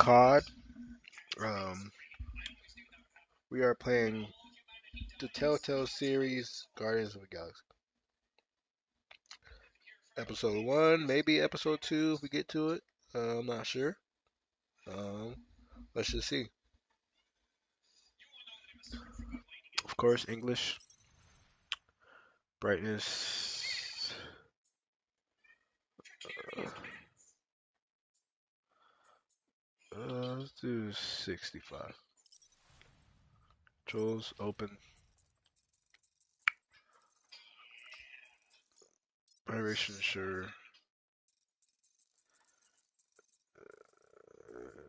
COD. Um, we are playing the Telltale series, Guardians of the Galaxy. Episode 1, maybe episode 2 if we get to it. I'm not sure. Um, let's just see. Of course, English. Brightness. Let's do 65. Controls open. Vibration sure.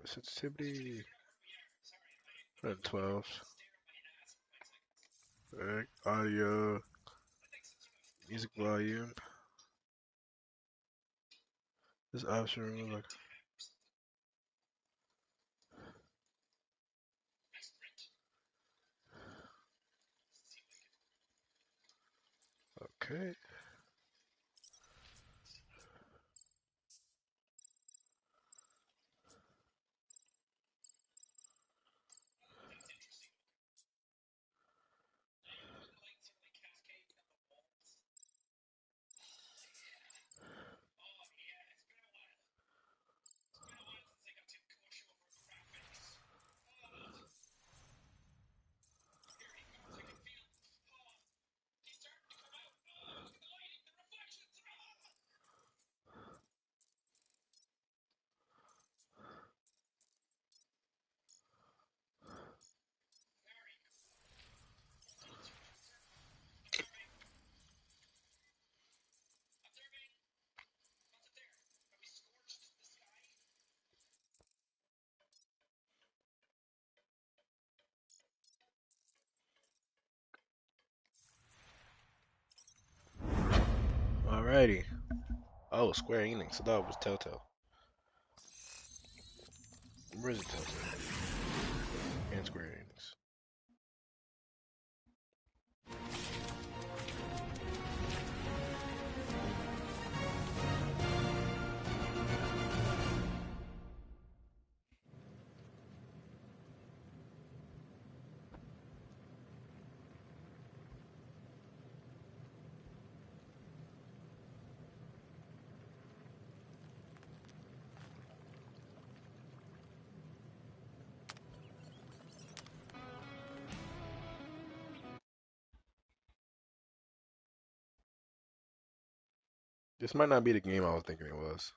Sensitivity 112. Alright, audio, music volume. This option like okay. Alrighty. Oh, Square Enix. I thought it was Telltale. Where is it Telltale? And Square Enix. This might not be the game I was thinking it was.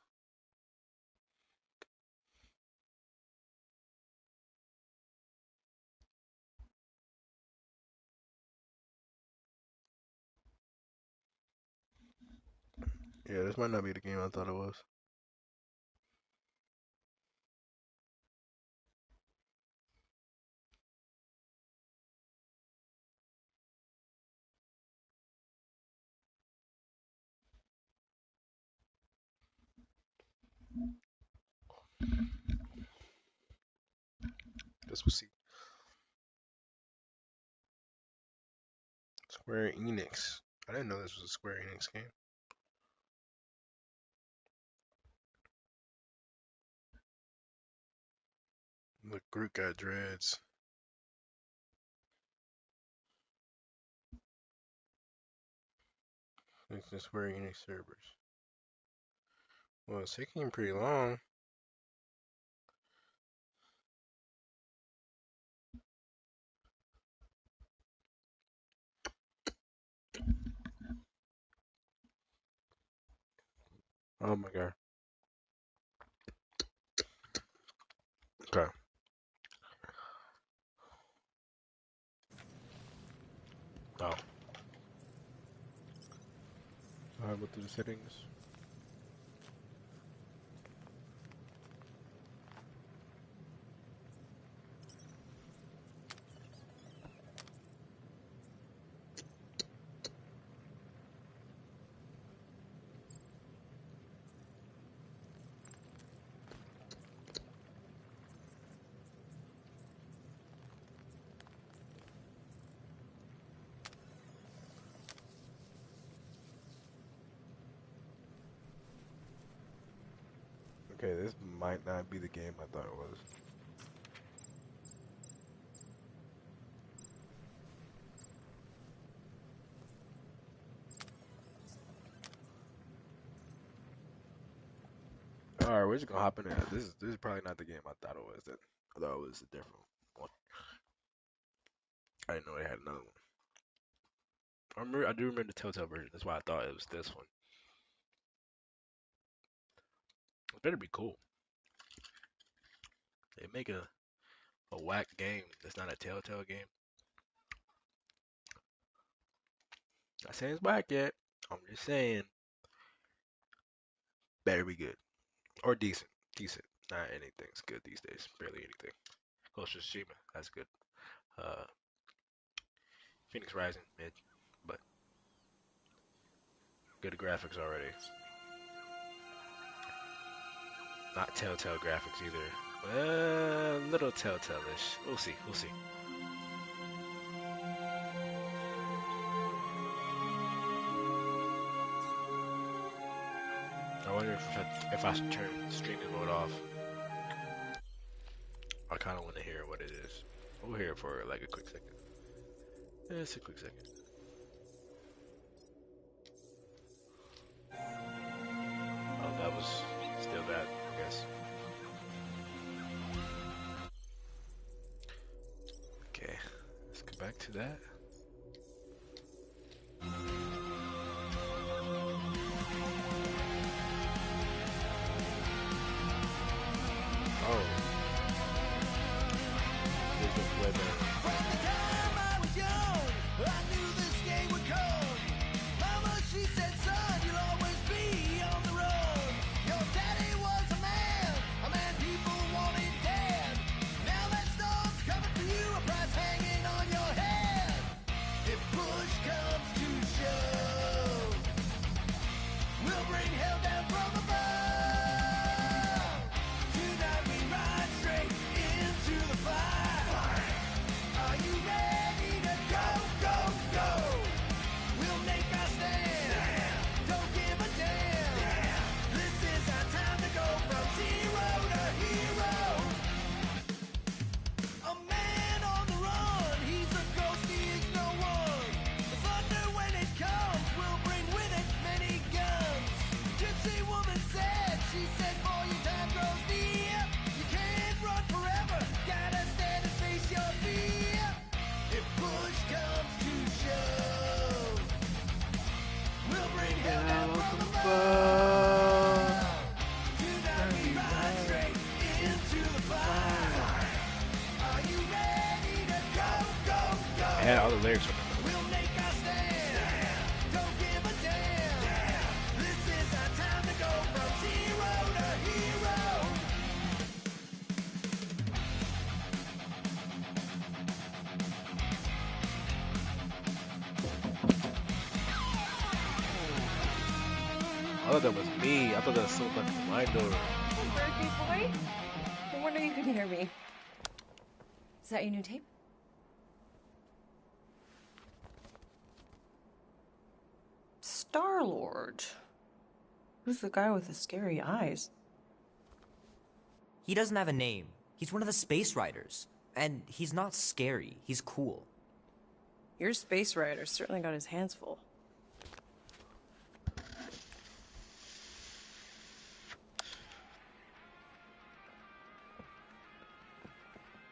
Yeah, this might not be the game I thought it was. Guess we'll see. Square Enix. I didn't know this was a Square Enix game. Look, Groot got dreads. It's the Square Enix servers. Well, it's taking pretty long. Oh my god. Okay. Oh. I went through the settings. Okay, this might not be the game I thought it was. Alright, we're just gonna hop in there. This is probably not the game I thought it was. Then I thought it was a different one. I didn't know they had another one. I do remember the Telltale version. That's why I thought it was this one. It better be cool. They make a whack game that's not a Telltale game. Not saying it's whack yet. I'm just saying better be good or decent. Decent. Not anything's good these days. Barely anything. Ghost of Tsushima, that's good. Uh, Phoenix Rising, mid, but good graphics already. Not Telltale graphics either. Little Telltale-ish. We'll see. We'll see. I wonder if I should turn streaming mode off. I kind of want to hear what it is. We'll hear it for like a quick second. Just a quick second. Oh, that was still that, I guess. Okay, let's go back to that. Oh. There's the weather. From the time I was young, I knew this game would come. Mama, she said, son, you'll always be on the road. Your daddy was a man people wanted dead. Now that storm's coming for you, a price hanging on your head. If push comes to shove, we'll bring hell down from above. Tonight we ride straight into the fire. Are you ready to go, go, go? We'll make our stand. Don't give a damn. This is our time to go from zero to hero. A man on the run, he's a ghost, he is no one. The thunder when it comes will bring with it many guns. Gypsy woman said, she said, boy, your time grows near. You can't run forever, gotta stand and face your fear. If push comes to shove, we'll bring hell down from above. Tonight we ride straight into the fire. Are you ready to go, go, go? I had all the lyrics from it. We'll make our stand. Don't give a damn. This is our time to go from zero to hero. I thought that was me. I thought that was someone at the wine door. Hey, Berkey boy. No wonder you couldn't hear me. Is that your new tape? Star-Lord. Who's the guy with the scary eyes? He doesn't have a name. He's one of the space riders. And he's not scary. He's cool. Your space rider certainly got his hands full.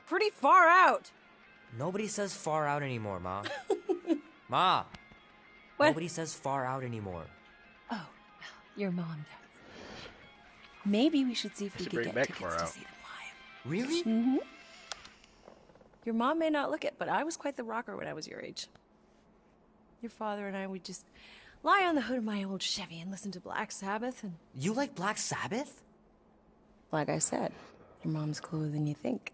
Pretty far out. Nobody says far out anymore, Ma. Ma! What? Nobody says far out anymore. Oh, your mom does. Maybe we should see if we should could bring get back tickets Far to Out. see them live. Really? Mm-hmm. Your mom may not look it, but I was quite the rocker when I was your age. Your father and I would just lie on the hood of my old Chevy and listen to Black Sabbath and... You like Black Sabbath? Like I said, your mom's cooler than you think.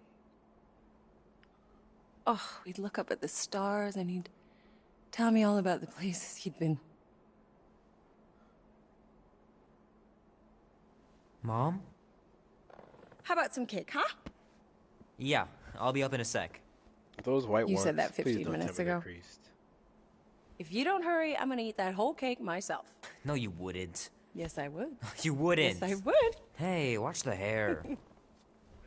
Oh, we'd look up at the stars and he'd tell me all about the places he'd been. Mom? How about some cake, huh? Yeah, I'll be up in a sec. Those white You ones. said that 15 please don't minutes tell me they're ago. creased. If you don't hurry, I'm gonna eat that whole cake myself. No, you wouldn't. Yes, I would. You wouldn't. Yes, I would. Hey, watch the hair.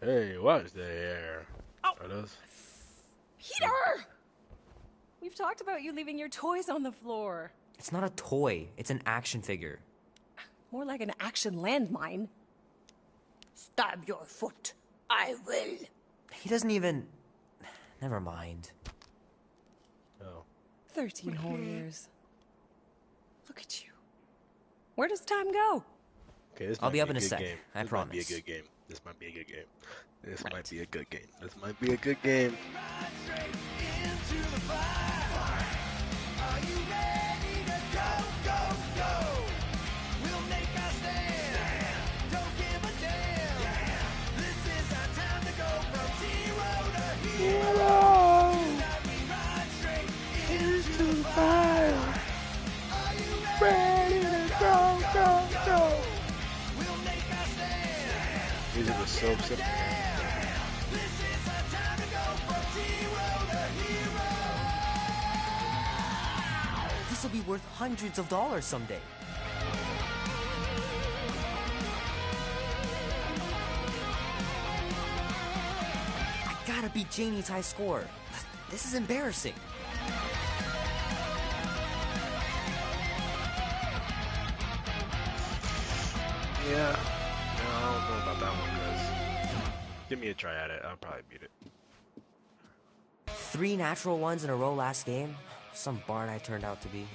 Hey, watch the hair. Oh. Are those? Peter! We've talked about you leaving your toys on the floor. It's not a toy. It's an action figure. More like an action landmine. Stab your foot. I will. He doesn't even... Never mind. Oh. 13 whole years. Look at you. Where does time go? Okay, this I'll might be up in a good sec, game. I This might be a promise. good game. This might be a good game. This Right. might be a good game. This might be a good game. Into the fire. Are you ready to go, go, go? We'll make our stand. Don't give a damn. This is our time to go from zero to hero. Tonight we ride straight into the fire. Are you ready to go, go, go? We'll make our stand. Music was so simple. This is our time to go from zero to hero. This will be worth hundreds of dollars someday. I gotta beat Janie's high score. This is embarrassing. Yeah. No, I don't know about that one, guys. Give me a try at it. I'll probably beat it. 3 natural ones in a row last game. Some barn I turned out to be.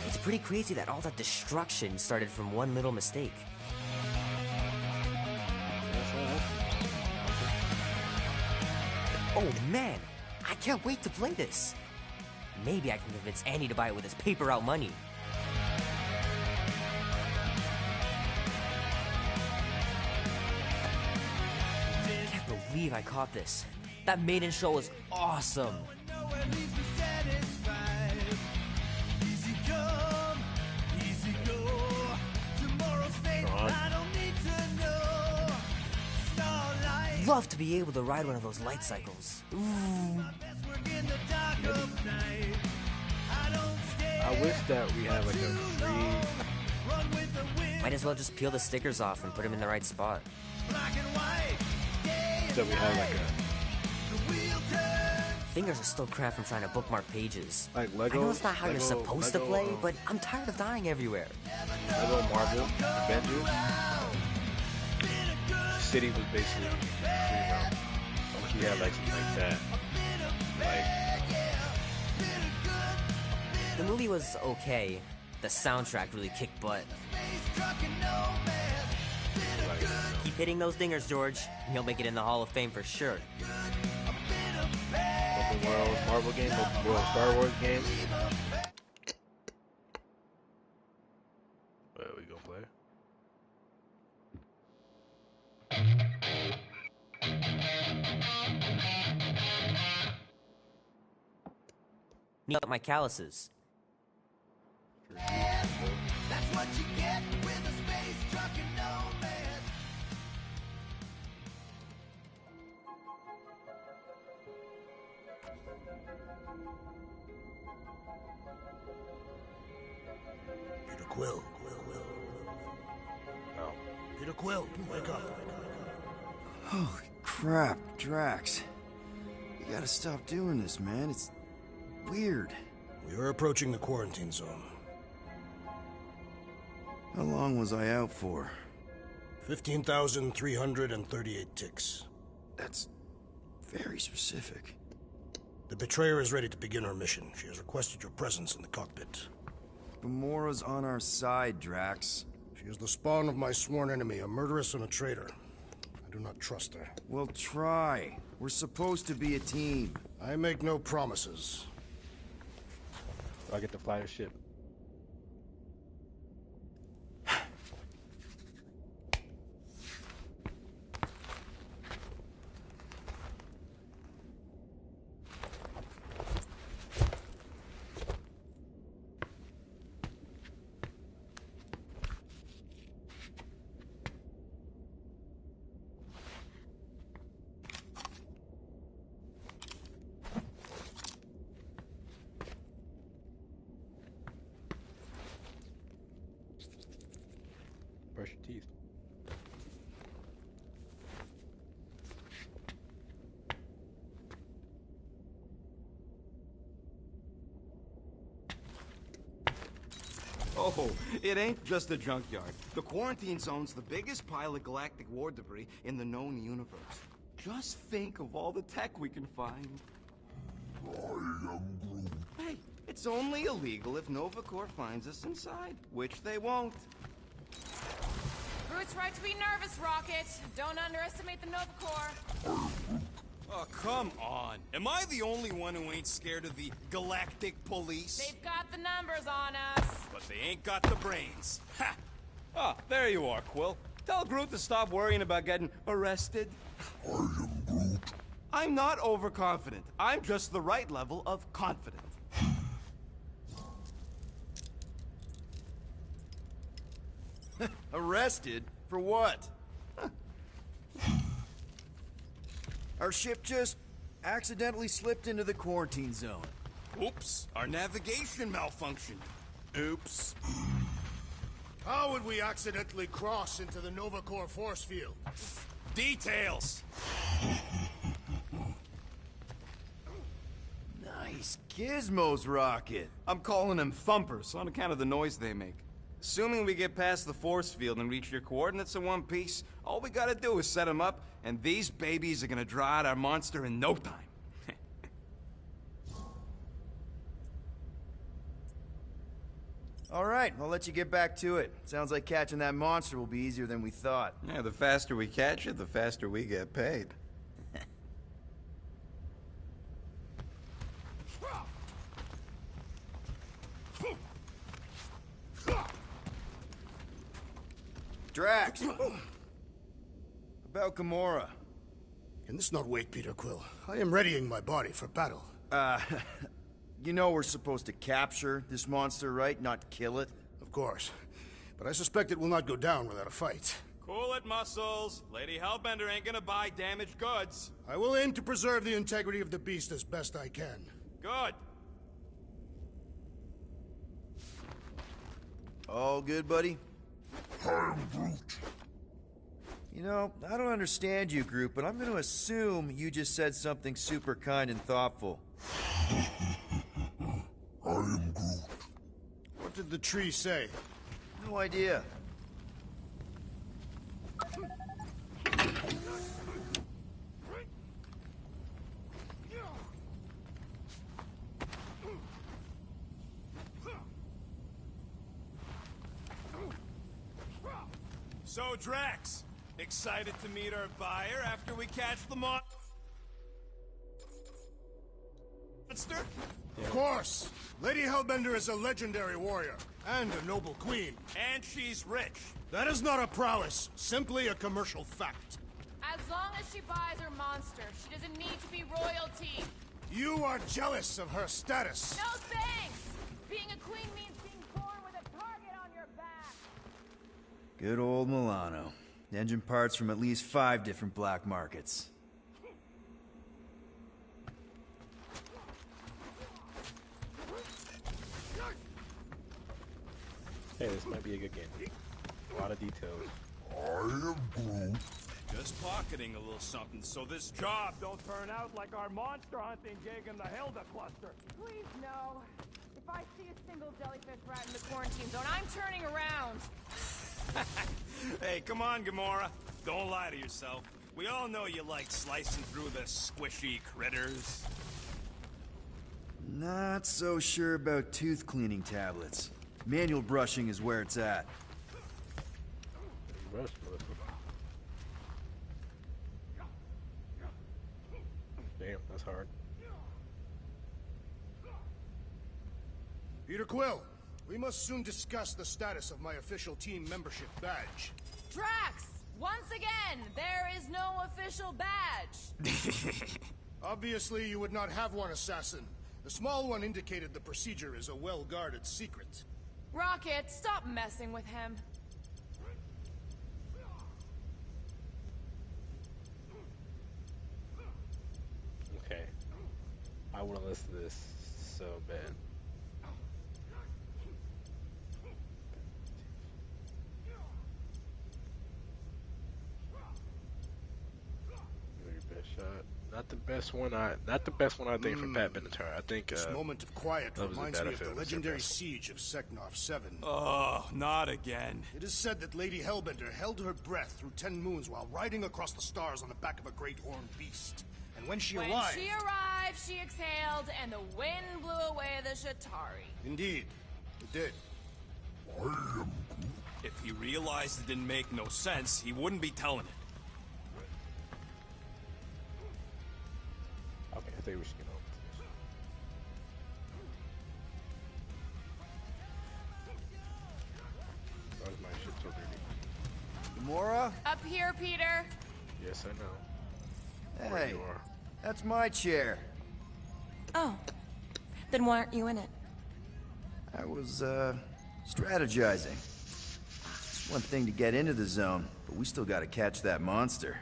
It's pretty crazy that all that destruction started from one little mistake. Oh man, I can't wait to play this. Maybe I can convince Andy to buy it with his paper out money. Can't believe I caught this. That maiden show was awesome. No, at least we're satisfied. Easy come, easy go. Tomorrow's fate, Come on. I don't need to know. Starlight, Love to be able to ride one of those light cycles. Ooh. best work in the dark of night. I don't stay. I wish that we had like a free. Run with the wind, Might as well just peel the stickers off and put them in the right spot. black and white. Day and That we had like night. The wheel turns. Fingers are still cramped from trying to bookmark pages. Like I Lego. know it's not how you're Lego- supposed to Lego, play, but I'm tired of dying everywhere. Lego Marvel Avengers. City was basically free roam. I wish we had like something like that. Like The movie was okay. The soundtrack really kicked butt. Keep hitting those dingers, George. You'll make it in the Hall of Fame for sure. Open World Marvel game, Open World Star Wars game. What we gonna play? Need up my calluses. That's what you get with a space truck and nomad. Peter Quill. No. Peter Quill, wake up. Holy crap, Drax. You gotta stop doing this, man. It's weird. We are approaching the quarantine zone. How long was I out for? 15,338 ticks. That's very specific. The betrayer is ready to begin her mission. She has requested your presence in the cockpit. Gamora's on our side, Drax. She is the spawn of my sworn enemy, a murderess and a traitor. I do not trust her. Well, try. We're supposed to be a team. I make no promises. I get to fly the ship. Oh, it ain't just a junkyard. The quarantine zone's the biggest pile of galactic war debris in the known universe. Just think of all the tech we can find. I am Groot. Hey, it's only illegal if Nova Corps finds us inside, which they won't. Groot's right to be nervous, Rocket. Don't underestimate the Nova Corps. Oh, come on. Am I the only one who ain't scared of the galactic police? They've got the numbers on us. But they ain't got the brains. Ha! Oh, there you are, Quill. Tell Groot to stop worrying about getting arrested. I am Groot. I'm not overconfident. I'm just the right level of confident. Arrested? For what? Our ship just accidentally slipped into the quarantine zone. Oops, our navigation malfunctioned. Oops. How would we accidentally cross into the Nova Corps force field? Details! Nice gizmos, Rocket. I'm calling them thumpers on account of the noise they make. Assuming we get past the force field and reach your coordinates in one piece, all we gotta do is set them up, and these babies are gonna draw out our monster in no time. All right, I'll let you get back to it. Sounds like catching that monster will be easier than we thought. Yeah, the faster we catch it, the faster we get paid. Drax! About Gamora. Can this not wait, Peter Quill? I am readying my body for battle. You know we're supposed to capture this monster, right? Not kill it? Of course. But I suspect it will not go down without a fight. Cool it, Muscles. Lady Hellbender ain't gonna buy damaged goods. I will aim to preserve the integrity of the beast as best I can. Good. All good, buddy? I am Groot. You know, I don't understand you, Groot, but I'm gonna assume you just said something super kind and thoughtful. I am Groot. What did the tree say? No idea. So, Drax, excited to meet our buyer after we catch the monster? Of course! Lady Hellbender is a legendary warrior, and a noble queen. And she's rich. That is not a prowess, simply a commercial fact. As long as she buys her monster, she doesn't need to be royalty. You are jealous of her status. No thanks! Being a queen means being born with a target on your back. Good old Milano. Engine parts from at least 5 different black markets. Hey, this might be a good game. A lot of details. I am Groot. Just pocketing a little something so this job don't turn out like our monster hunting gig in the Hilda cluster. Please, no. If I see a single jellyfish rat in the quarantine zone, I'm turning around. Hey, come on, Gamora. Don't lie to yourself. We all know you like slicing through the squishy critters. Not so sure about tooth cleaning tablets. Manual brushing is where it's at. Rush, motherfucker. Damn, that's hard. Peter Quill, we must soon discuss the status of my official team membership badge. Drax! Once again, there is no official badge. Obviously, you would not have one, Assassin. The small one indicated the procedure is a well-guarded secret. Rocket, stop messing with him. Okay. I want to listen to this so bad. Your best shot. Not the best one. I think from Pat Benatar. I think This moment of quiet that was a reminds me of the Battlefield legendary best. siege of Seknov 7. Oh, not again. It is said that Lady Hellbender held her breath through 10 moons while riding across the stars on the back of a great horned beast. And when she arrived... She exhaled, and the wind blew away the Shatari. Indeed, it did. If he realized it didn't make no sense, he wouldn't be telling it. Okay, I think we should get on with this. That was my shit so dirty. Gamora? Up here, Peter. Yes, I know. Where Hey, you are. that's my chair. Oh. Then why aren't you in it? I was, strategizing. It's one thing to get into the zone, but we still gotta catch that monster.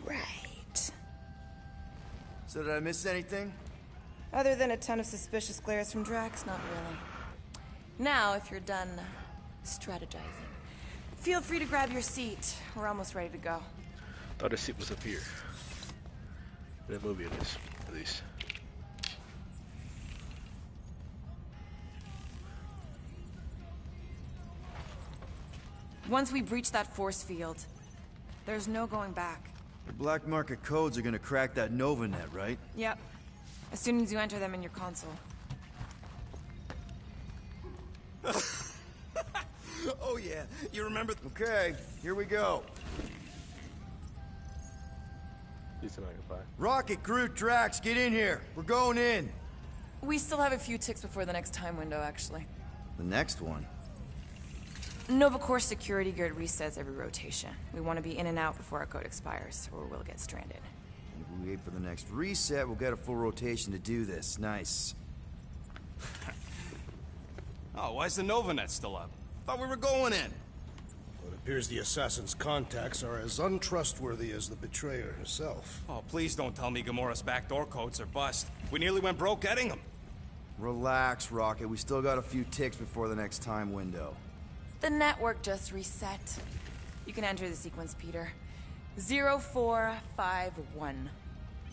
Right. So did I miss anything? Other than a ton of suspicious glares from Drax, not really. Now, if you're done strategizing, feel free to grab your seat. We're almost ready to go. Thought the seat was up here. In the movie it is, at least. Once we breach that force field, there's no going back. The black market codes are gonna crack that Nova net, right? Yep. As soon as you enter them in your console. Oh yeah, you remember? Okay, here we go. He's not gonna buy. Rocket, Groot, Drax, get in here. We're going in. We still have a few ticks before the next time window, actually. The next one. Nova Corps security grid resets every rotation. We want to be in and out before our code expires, or we'll get stranded. If we wait for the next reset, we'll get a full rotation to do this. Nice. Oh, why's the Novanet still up? Thought we were going in. Well, it appears the assassin's contacts are as untrustworthy as the betrayer herself. Oh, please don't tell me Gamora's backdoor codes are bust. We nearly went broke getting them. Relax, Rocket. We still got a few ticks before the next time window. The network just reset. You can enter the sequence, Peter. 0451.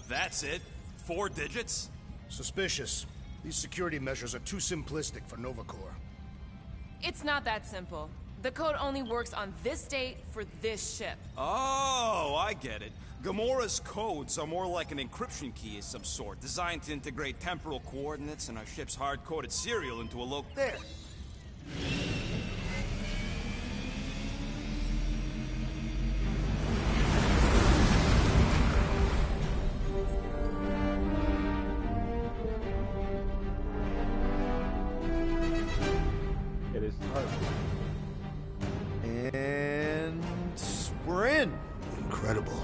That's it? 4 digits? Suspicious. These security measures are too simplistic for Nova Corps. It's not that simple. The code only works on this date for this ship. Oh, I get it. Gamora's codes are more like an encryption key of some sort, designed to integrate temporal coordinates and our ship's hard-coded serial into a There. It is hard. And we're in. Incredible.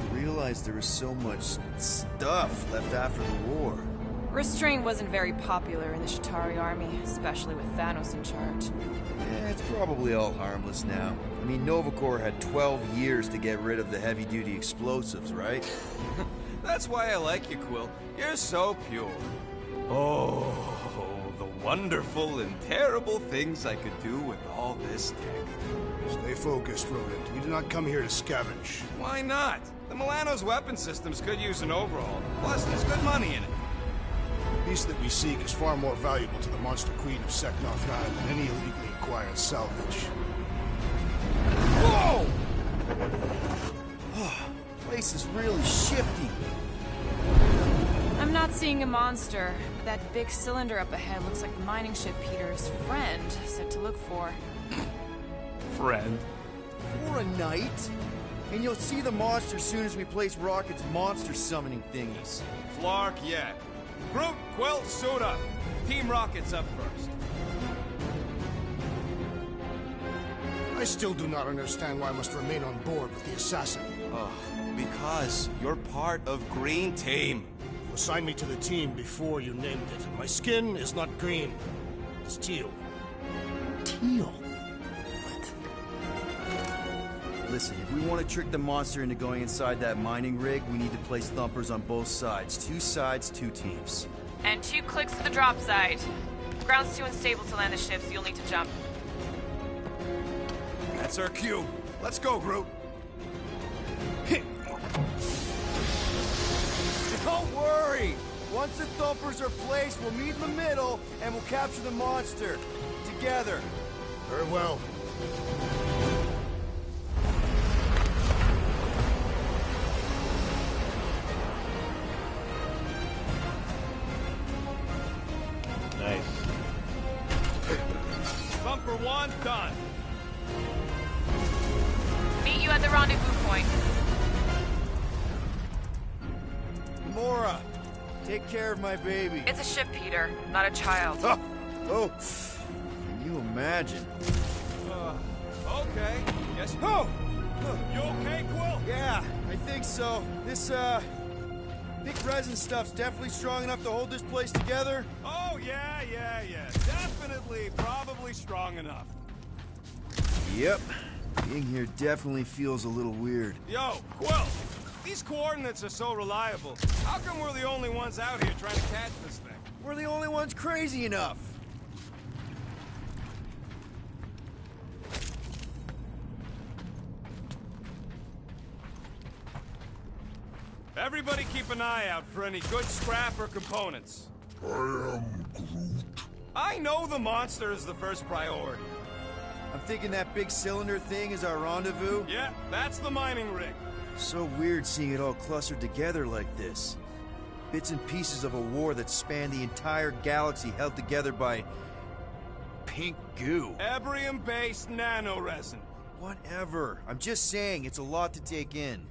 I realized there was so much stuff left after the war. Restraint wasn't very popular in the Shatari army, especially with Thanos in charge. Yeah, it's probably all harmless now. I mean, Nova Corps had 12 years to get rid of the heavy-duty explosives, right? That's why I like you, Quill. You're so pure. Oh, the wonderful and terrible things I could do with all this tech. Stay focused, Rodent. We do not come here to scavenge. Why not? The Milano's weapon systems could use an overhaul. Plus, there's good money in it. The piece that we seek is far more valuable to the Monster Queen of Seknov 9 than any illegally acquired salvage. Whoa! Oh, place is really shifty. I'm not seeing a monster, but that big cylinder up ahead looks like the mining ship Peter's friend said to look for. Friend. For a night? And you'll see the monster soon as we place Rocket's monster summoning thingies. Flark, yeah. Groot, Quill, suit up. Team Rocket's up first. I still do not understand why I must remain on board with the assassin. Because you're part of Green Team. You assigned me to the team before you named it. My skin is not green. It's teal. Teal? What? Listen, if we want to trick the monster into going inside that mining rig, we need to place thumpers on both sides. 2 sides, 2 teams. And 2 clicks to the drop site. Ground's too unstable to land the ship, so you'll need to jump. That's our cue. Let's go, Groot. Once the thumpers are placed, we'll meet in the middle, and we'll capture the monster. Together. Very well. Nice. Bumper 1 done. Meet you at the rendezvous point. Mora, take care of my baby. It's a ship, Peter, not a child. Oh, can you imagine? Okay. Yes. Oh! You okay, Quill? Yeah, I think so. This, thick resin stuff's definitely strong enough to hold this place together. Oh, yeah. Definitely, probably strong enough. Yep. Being here definitely feels a little weird. Yo, Quill! These coordinates are so reliable. How come we're the only ones out here trying to catch this thing? We're the only ones crazy enough. Everybody keep an eye out for any good scrap or components. I am Groot. I know the monster is the first priority. I'm thinking that big cylinder thing is our rendezvous. Yeah, that's the mining rig. So weird seeing it all clustered together like this. Bits and pieces of a war that spanned the entire galaxy held together by... pink goo. Ebrium-based nanoresin. Whatever. I'm just saying, it's a lot to take in.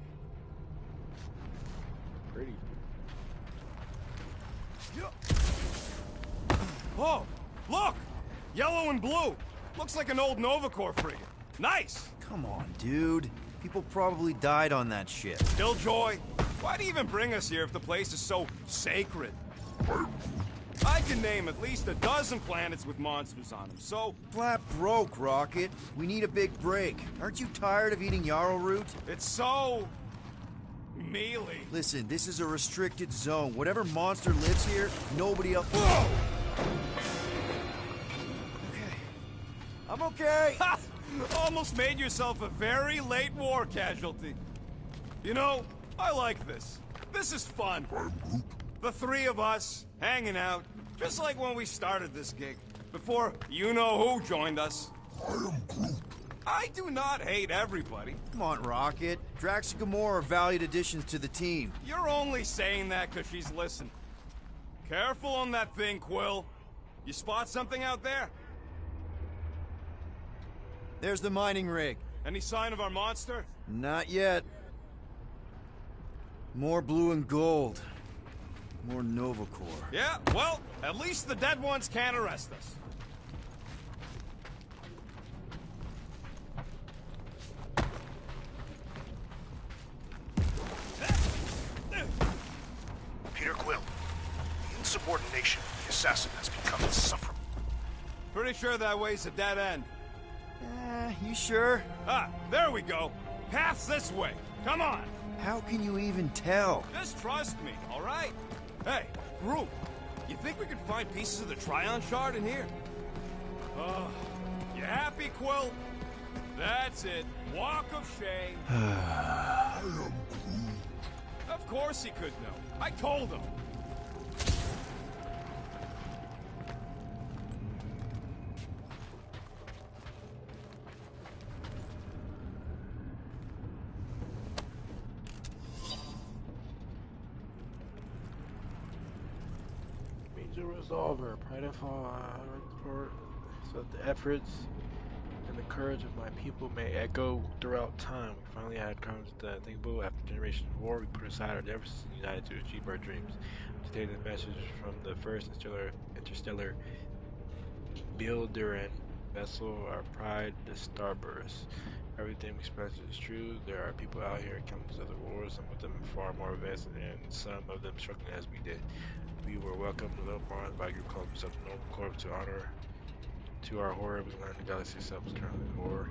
Pretty. Oh, look! Yellow and blue. Looks like an old Nova Corps frigate. Nice! Come on, dude. People probably died on that ship. Killjoy, why'd he even bring us here if the place is so sacred? I can name at least a dozen planets with monsters on them, so... Flat broke, Rocket. We need a big break. Aren't you tired of eating yarrow root? It's so... mealy. Listen, this is a restricted zone. Whatever monster lives here, nobody else... Whoa! Okay. I'm okay. Ha! Almost made yourself a very late war casualty. You know, I like this. This is fun. The three of us, hanging out, just like when we started this gig. Before you-know-who joined us. I am Groot. I do not hate everybody. Come on, Rocket. Drax and Gamora are valued additions to the team. You're only saying that because she's listened. Careful on that thing, Quill. You spot something out there? There's the mining rig. Any sign of our monster? Not yet. More blue and gold. More Nova Corps. Yeah, well, at least the dead ones can't arrest us. Peter Quill. The insubordination of the assassin has become insufferable. Pretty sure that way's a dead end. You sure? Ah, there we go. Path's this way. Come on. How can you even tell? Just trust me, all right? Hey, Groot, you think we could find pieces of the Tryon Shard in here? You happy, Quill? That's it. Walk of shame. I am Groot. Of course he could know. I told him. Major resolver. Pride and fall. Report. So that the efforts and the courage of my people may echo throughout time. We finally had comes to the unthinkable. After generations of war, we put aside our differences and united to achieve our dreams. Today, the message from the first interstellar builder and vessel, our pride, the Starburst. Everything we express is true. There are people out here countless other wars, some of them far more advanced, and some of them struggling as we did. We were welcomed to Little Mars by a group called themselves the Noble Corps to honor. To our horror, we learned the galaxy itself was currently at war.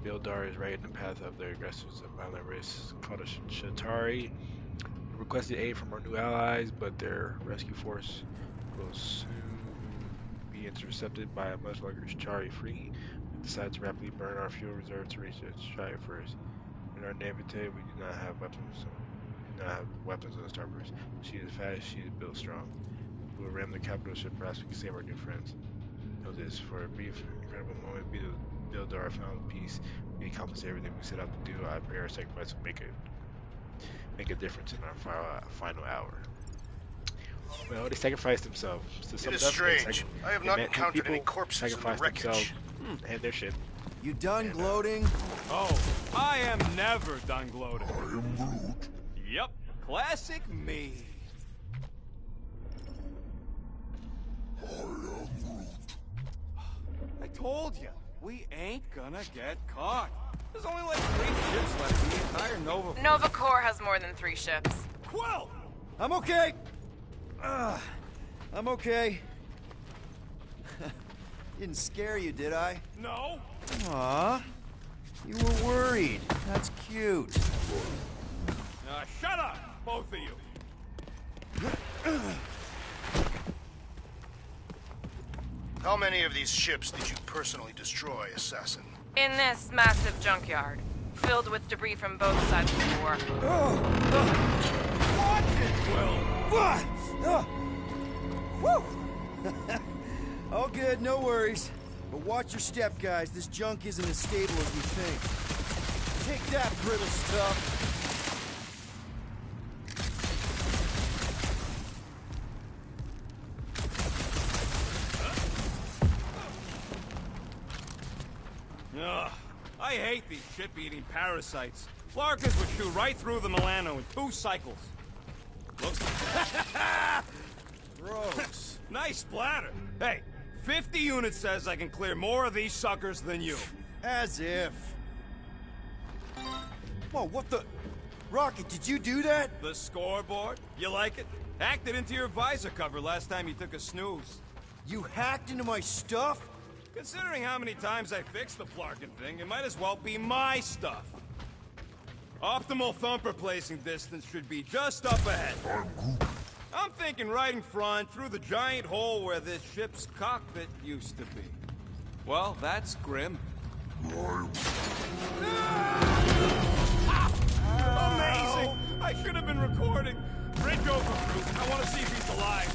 Bildar is right in the path of their aggressors, a violent race called the Shatari. We requested aid from our new allies, but their rescue force will soon be intercepted by a much larger Chari fleet. We decided to rapidly burn our fuel reserve to reach the Chari first. In our naivete, we do not have weapons, so not have weapons on the starboard. She is fast, she is built strong. We will ram the capital ship, perhaps we can save our new friends. Know this, for a brief, incredible moment, we build our final peace. We accomplish everything we set out to do. I pray our sacrifice will make a difference in our final hour. Well, they sacrificed themselves. It is strange. I have not encountered any corpses in the wreckage. And their shit. You done gloating? Oh, I am never done gloating. I am Groot. Yep, classic me. I am Groot. I told you, we ain't gonna get caught. There's only like 3 ships left in the entire Nova. Nova Corps has more than 3 ships. Quill! I'm okay. I'm okay. Didn't scare you, did I? No. Aw. You were worried. That's cute. Shut up, both of you. How many of these ships did you personally destroy, Assassin? In this massive junkyard, filled with debris from both sides of the war. Watch it, Quill! Woo! All good, no worries. But watch your step, guys. This junk isn't as stable as we think. Take that, brittle stuff. Ugh, I hate these ship-eating parasites. Flarkins would shoot right through the Milano in 2 cycles. Looks Gross. nice splatter. Hey, 50 units says I can clear more of these suckers than you. As if. Whoa, what the... Rocket, did you do that? The scoreboard? You like it? Hacked it into your visor cover last time you took a snooze. You hacked into my stuff? Considering how many times I fixed the Flarkin thing, it might as well be my stuff. Optimal thumper placing distance should be just up ahead. I'm thinking right in front, through the giant hole where this ship's cockpit used to be. Well, that's grim. Amazing! I should have been recording. Bridge over, Groot. I want to see if he's alive.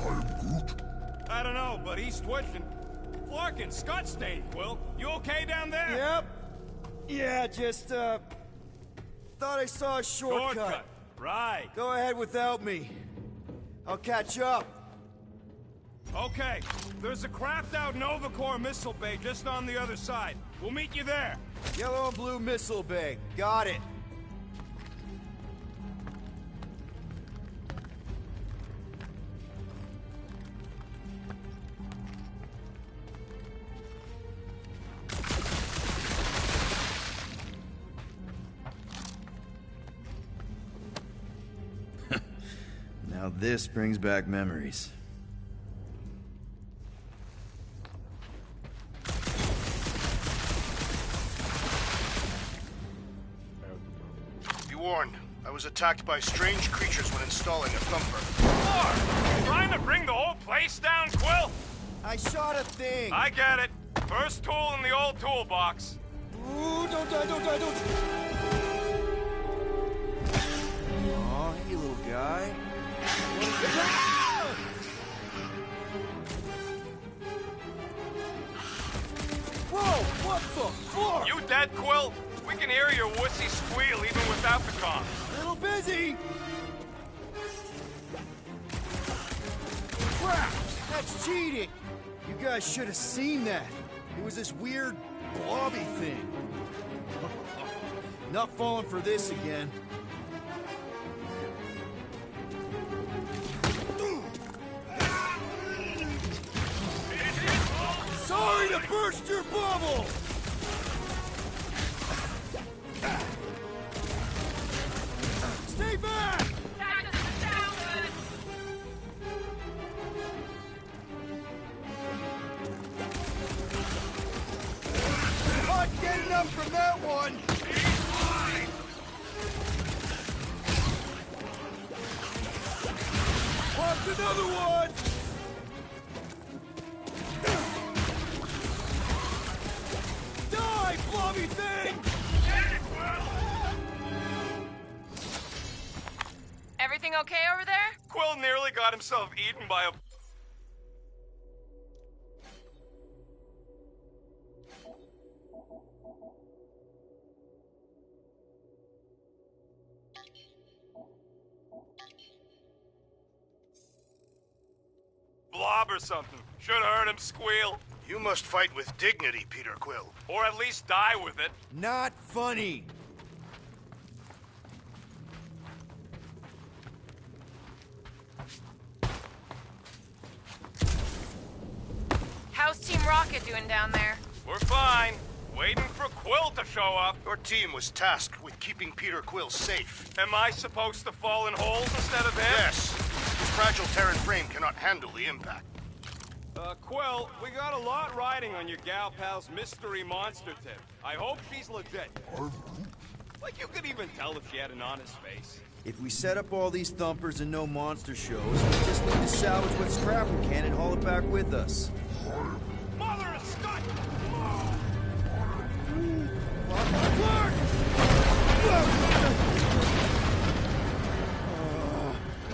I'm Groot. I don't know, but he's twitching. Flarkin, Scott stained, Quill. You okay down there? Yep. Yeah, just, thought I saw a shortcut. Right. Go ahead without me. I'll catch up. Okay. There's a craft-out Nova Corps missile bay just on the other side. We'll meet you there. Yellow and blue missile bay. Got it. Now this brings back memories. Be warned. I was attacked by strange creatures when installing a thumper. Lord! Trying to bring the whole place down, Quill? I shot a thing! I get it. First tool in the old toolbox. Ooh, don't die, don't die, don't... Aw, hey, little guy. Whoa, what the fuck? You dead, Quill? We can hear your wussy squeal even without the comm. Little busy! Crap! That's cheating! You guys should have seen that. It was this weird, blobby thing. Not falling for this again. Sorry to burst your bubble! Stay back! Not getting up from that one! What's another one? Die, blobby thing! Everything okay over there? Quill nearly got himself eaten by a... blob or something. Should have heard him squeal. You must fight with dignity, Peter Quill. Or at least die with it. Not funny. How's Team Rocket doing down there? We're fine. Waiting for Quill to show up. Your team was tasked with keeping Peter Quill safe. Am I supposed to fall in holes instead of him? Yes. His fragile Terran frame cannot handle the impact. Quill, we got a lot riding on your gal pal's mystery monster tip. I hope she's legit. Like you could even tell if she had an honest face. If we set up all these thumpers and no monster shows, we just need to salvage what scrap we can and haul it back with us. Mother of Scott!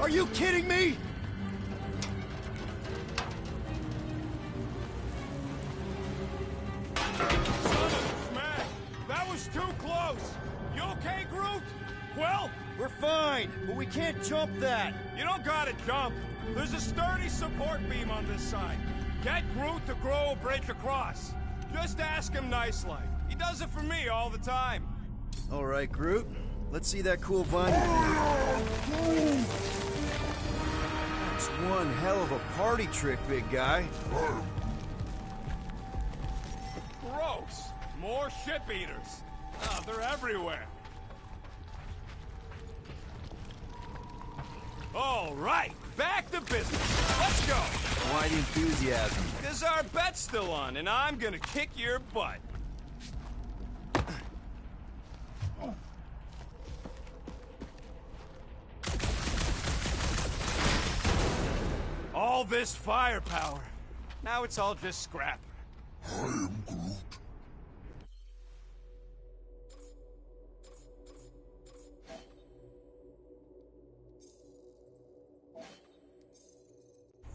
Are you kidding me? That was too close! You okay, Groot? Quill? We're fine, but we can't jump that. You don't gotta jump. There's a sturdy support beam on this side. Get Groot to grow a bridge across. Just ask him nice-like. He does it for me all the time. All right, Groot. Let's see that cool vine. That's one hell of a party trick, big guy. Gross. More ship-eaters. Oh, they're everywhere. All right, back to business. Let's go. Why the enthusiasm? Because our bet's still on, and I'm gonna kick your butt. All this firepower. Now it's all just scrap. I am Groot.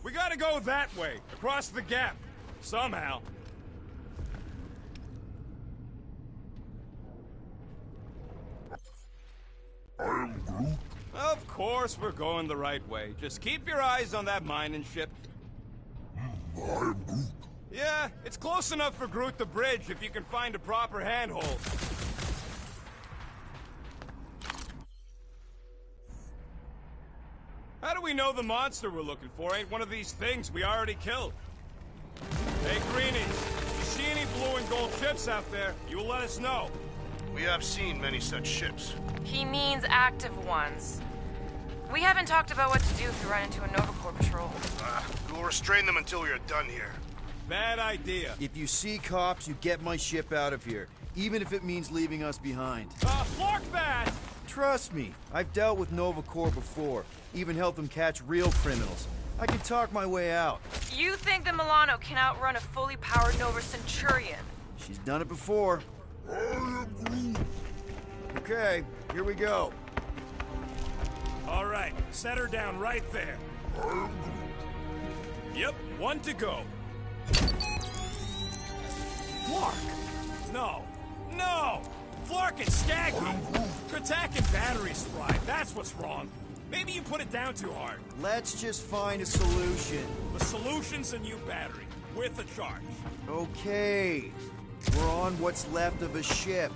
We gotta go that way, across the gap. Somehow. I am Groot. Of course we're going the right way. Just keep your eyes on that mining ship. I am Groot. Yeah, it's close enough for Groot the bridge if you can find a proper handhold. How do we know the monster we're looking for ain't one of these things we already killed? Hey, Greenies, if you see any blue and gold ships out there, you will let us know. We have seen many such ships. He means active ones. We haven't talked about what to do if we run into a Nova Corps patrol. We will restrain them until we are done here. Bad idea. If you see cops, you get my ship out of here, even if it means leaving us behind. Flark that! Trust me, I've dealt with Nova Corps before, even helped them catch real criminals. I can talk my way out. You think the Milano can outrun a fully powered Nova Centurion? She's done it before. I am Groot. Okay, here we go. All right, set her down right there. I am Groot. Yep, one to go. Flark! No! No! Flark and Skaggy! Kratak and batteries fried, that's what's wrong. Maybe you put it down too hard. Let's just find a solution. The solution's a new battery, with a charge. Okay, we're on what's left of a ship.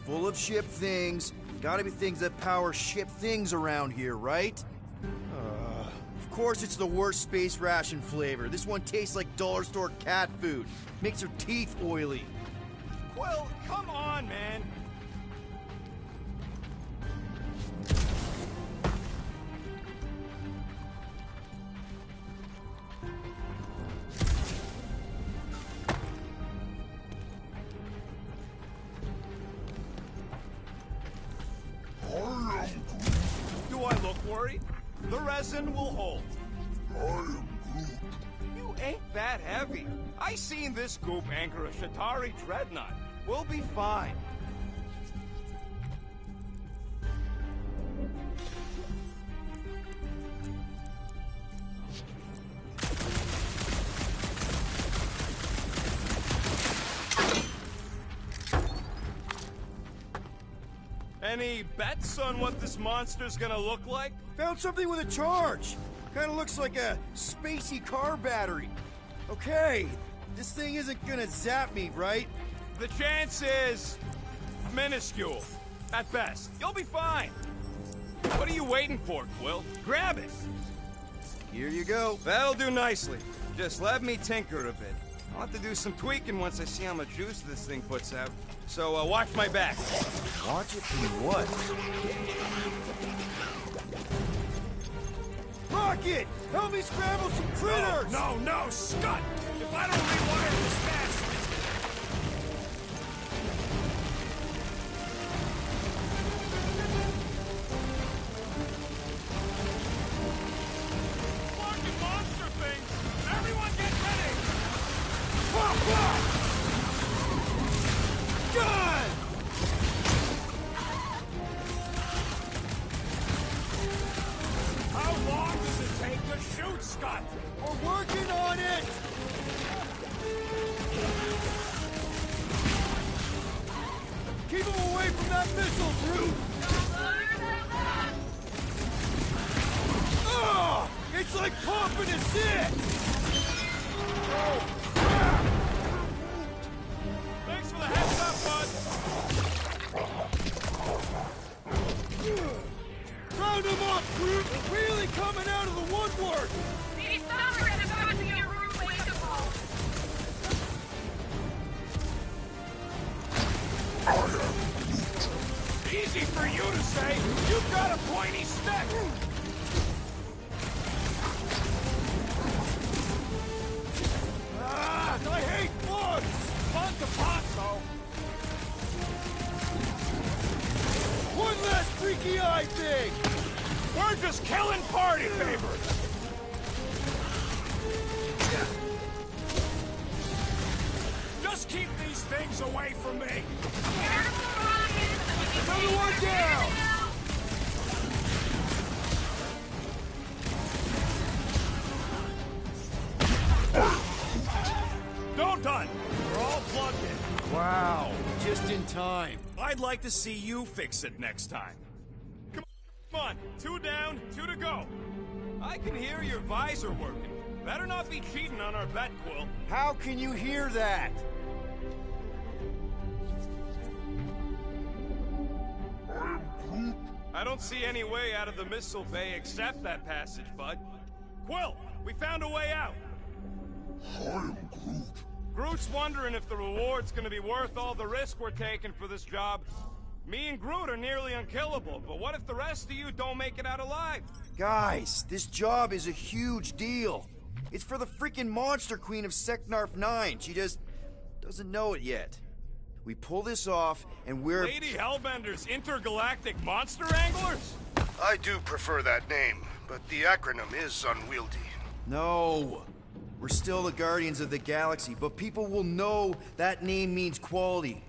Full of ship things. Gotta be things that power ship things around here, right? Of course it's the worst space ration flavor. This one tastes like dollar store cat food. Makes her teeth oily. Quill, come on, man. Do I look worried? The resin will hold. I am Groot. You ain't that heavy. I seen this goop anchor a Shatari dreadnought. We'll be fine. Any bets on what this monster's gonna look like? Found something with a charge. Kinda looks like a spacey car battery. Okay, this thing isn't gonna zap me, right? The chance is minuscule, at best. You'll be fine. What are you waiting for, Quill? Grab it! Here you go. That'll do nicely. Just let me tinker a bit. I'll have to do some tweaking once I see how much juice this thing puts out. So, watch my back. Watch it do what? Rocket! Help me scramble some critters! No, Scott! If I don't rewire this fast... Fucking monster things! Everyone get ready! Done! How long does it take to shoot, Scott? We're working on it! Keep him away from that missile, Groot! Ah! It's like pumping a zit! Oh, crap! Thanks for the heads up, bud. Round him up, Groot! Really coming out of the woodwork! These summers are about to get relatable. Easy for you to say. You've got a pointy stick. Ah, I hate bugs! Fun to Ponzo. One last freaky eye thing! We're just killing party favors. Just keep these things away from me. Another one down! Don't done. We're all plugged in. Wow, just in time. I'd like to see you fix it next time. Come on, 2 down, 2 to go. I can hear your visor working. Better not be cheating on our bet, Quill. How can you hear that? I don't see any way out of the missile bay except that passage, bud. Quill, we found a way out. Groot's wondering if the reward's gonna be worth all the risk we're taking for this job. Me and Groot are nearly unkillable, but what if the rest of you don't make it out alive? Guys, this job is a huge deal. It's for the freaking monster queen of Seknarf 9. She just doesn't know it yet. We pull this off, and we're... Lady Hellbender's intergalactic monster anglers? I do prefer that name, but the acronym is unwieldy. No. We're still the Guardians of the Galaxy, but people will know that name means quality.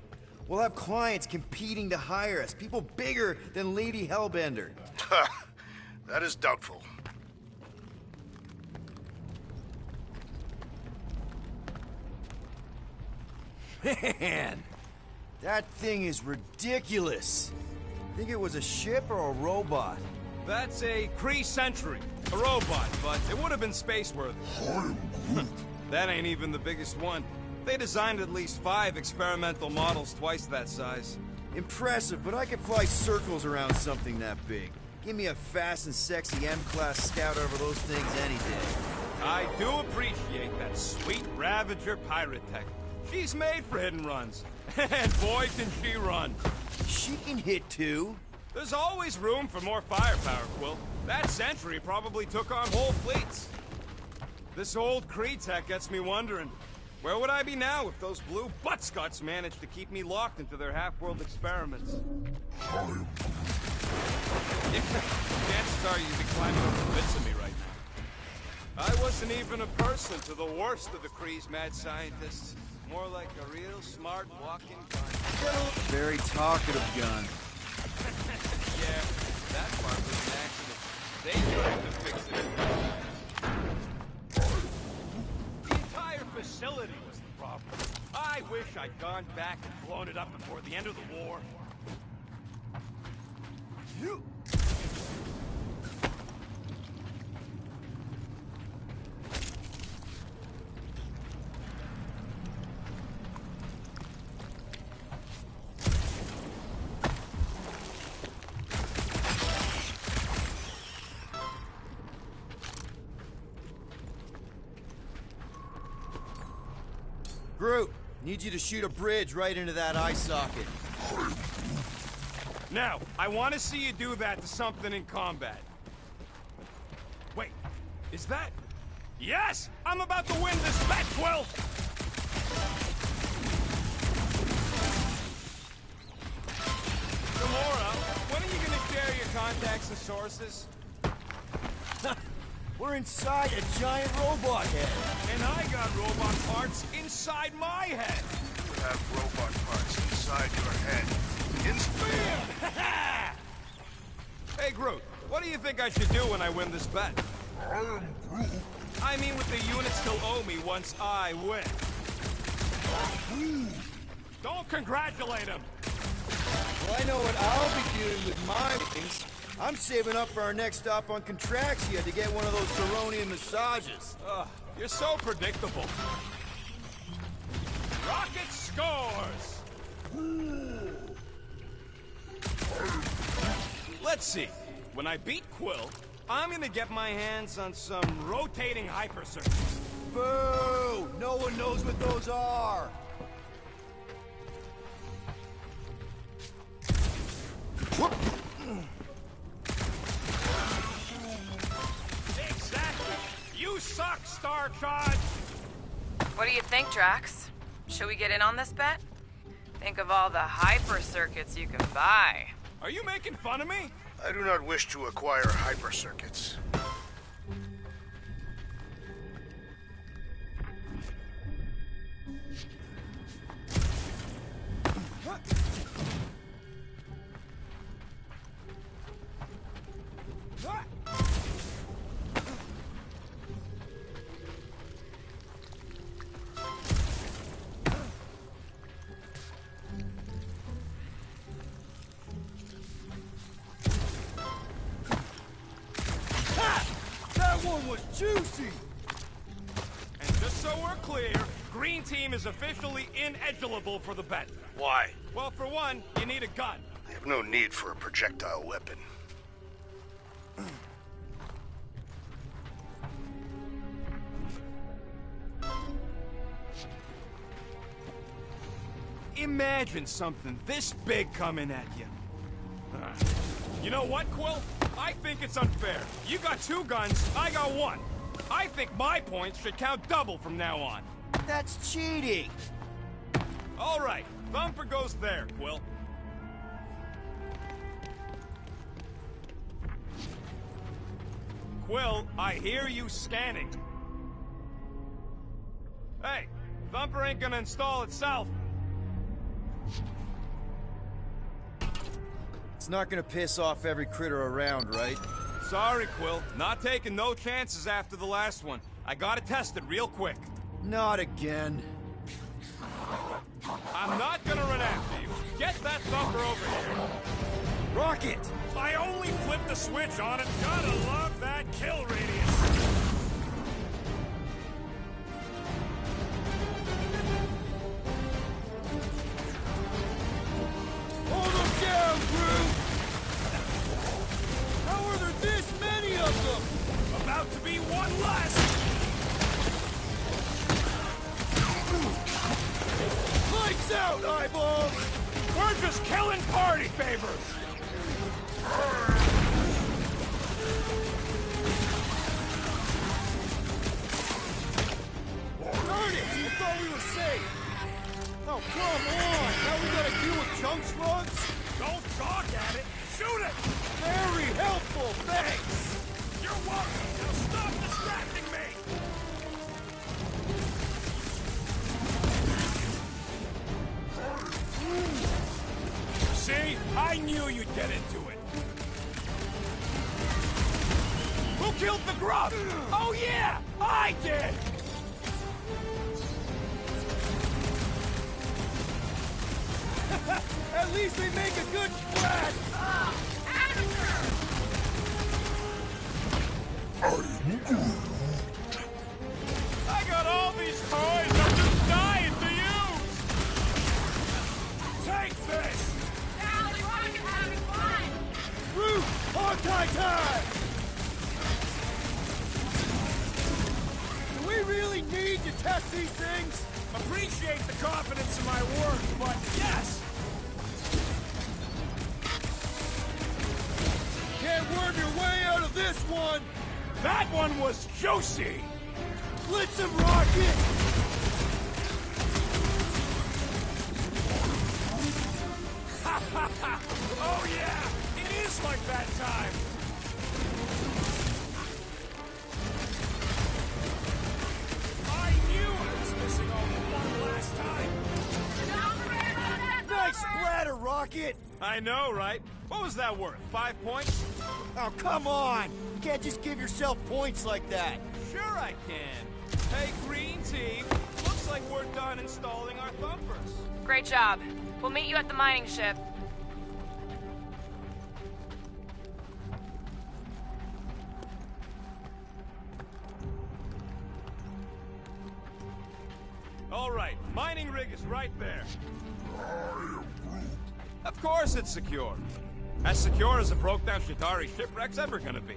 We'll have clients competing to hire us, people bigger than Lady Hellbender. That is doubtful. Man, that thing is ridiculous. Think it was a ship or a robot? That's a Kree Sentry, a robot, but it would have been space-worthy. That ain't even the biggest one. They designed at least 5 experimental models twice that size. Impressive, but I could fly circles around something that big. Give me a fast and sexy M-Class scout over those things any day. I do appreciate that sweet Ravager pirate tech. She's made for hit and runs. And boy, can she run. She can hit too. There's always room for more firepower, Quill. That Sentry probably took on whole fleets. This old Kree tech gets me wondering, where would I be now if those blue buttscots managed to keep me locked into their half-world experiments? Chances are you'd be climbing over bits of me right now. I wasn't even a person to the worst of the Kree's mad scientists. More like a real smart walking gun. Very talkative gun. Yeah, that part was an accident. They tried to fix it. The entire facility was the problem. I wish I'd gone back and blown it up before the end of the war. Groot, need you to shoot a bridge right into that eye socket. Now, I want to see you do that to something in combat. Wait, is that... Yes! I'm about to win this bet, Quill! Gamora, when are you gonna share your contacts and sources? We're inside a giant robot head. And I got robot parts inside my head. You have robot parts inside your head. Bam! Hey, Groot, what do you think I should do when I win this bet? I am Groot. I mean with the units still owe me once I win. Don't congratulate him! Well, I know what I'll be doing with my things. I'm saving up for our next stop on Contraxia to get one of those Ceronian massages. You're so predictable. Rocket scores! Let's see. When I beat Quill, I'm gonna get my hands on some rotating hyper circuits. Boo! No one knows what those are. Exactly! You suck, Starshot! What do you think, Drax? Should we get in on this bet? Think of all the hyper circuits you can buy. Are you making fun of me? I do not wish to acquire hyper circuits. That one was juicy! And just so we're clear, Green Team is officially ineligible for the bet. Why? Well, for one, you need a gun. I have no need for a projectile weapon. Imagine something this big coming at you. You know what, Quill? I think it's unfair. You got 2 guns, I got 1. I think my points should count double from now on. That's cheating! All right, Thumper goes there, Quill. Quill, I hear you scanning. Hey, Thumper ain't gonna install itself. It's not gonna piss off every critter around, right? Sorry, Quill. Not taking no chances after the last one. I gotta test it real quick. Not again. I'm not gonna run after you. Get that Thumper over here. Rocket! I only flipped the switch on it. Gotta love that kill radius. Hold them down, Groot! How are there this many of them? About to be one less. Lights out, eyeballs! We're just killing party favors. Darn it! I thought we were safe! Oh, come on! Now we gotta deal with junk slugs? Don't gawk at it. Shoot it. Very helpful, thanks! You're welcome. Now stop distracting me. See? I knew you'd get into it. Who killed the grub? Oh yeah, I did! At least we make a good splash! Out of Hawkeye time! Do we really need to test these things? Appreciate the confidence in my work, but yes! Can't worm your way out of this one! That one was juicy! Blitz him, Rocket! Ha ha ha! Oh yeah! It is like that time! I knew I was missing all the fun last time! Nice splatter, Rocket! I know, right? What was that worth? 5 points? Oh, come on! You can't just give yourself points like that. Sure I can. Hey, green team. Looks like we're done installing our thumpers. Great job. We'll meet you at the mining ship. All right, mining rig is right there. Of course it's secure. As secure as a broke-down Shatari shipwreck's ever gonna be.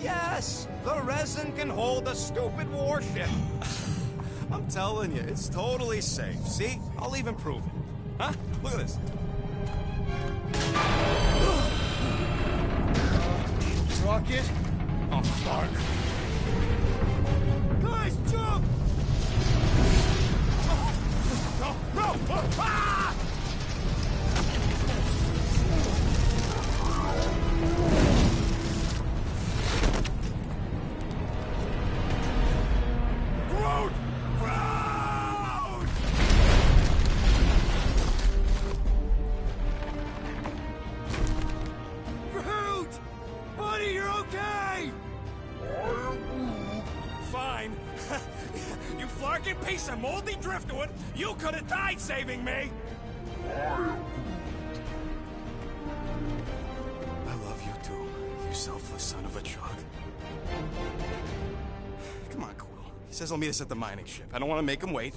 Yes! The resin can hold a stupid warship. I'm telling you, it's totally safe. See? I'll even prove it. Huh? Look at this. Rocket? Oh, fuck. Guys, jump! No! No! Ah! Groot! Groot! Groot! Buddy, you're okay! Fine. You flarkin' piece of moldy driftwood! You could have died saving me! I love you too, you selfless son of a truck. Come on, Quill. He says he'll meet us at the mining ship. I don't want to make him wait.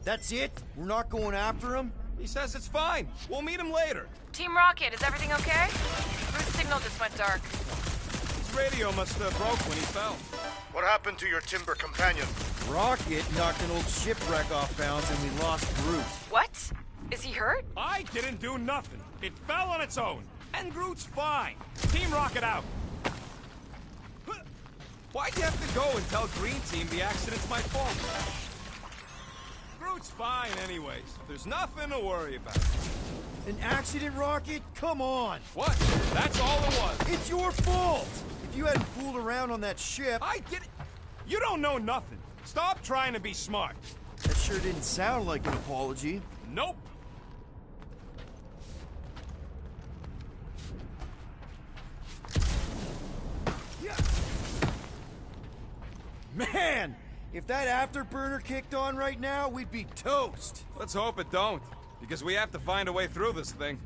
That's it? We're not going after him? He says it's fine. We'll meet him later. Team Rocket, is everything okay? Groot's signal just went dark. His radio must have broke when he fell. What happened to your timber companion? Rocket knocked an old shipwreck off balance and we lost Groot. What? Is he hurt? I didn't do nothing. It fell on its own. And Groot's fine. Team Rocket out. Why'd you have to go and tell Green Team the accident's my fault? Groot's fine anyways. There's nothing to worry about. An accident, Rocket? Come on! What? That's all it was. It's your fault! If you hadn't fooled around on that ship... I did it. You don't know nothing. Stop trying to be smart. That sure didn't sound like an apology. Nope. Man! If that afterburner kicked on right now, we'd be toast! Let's hope it don't, because we have to find a way through this thing.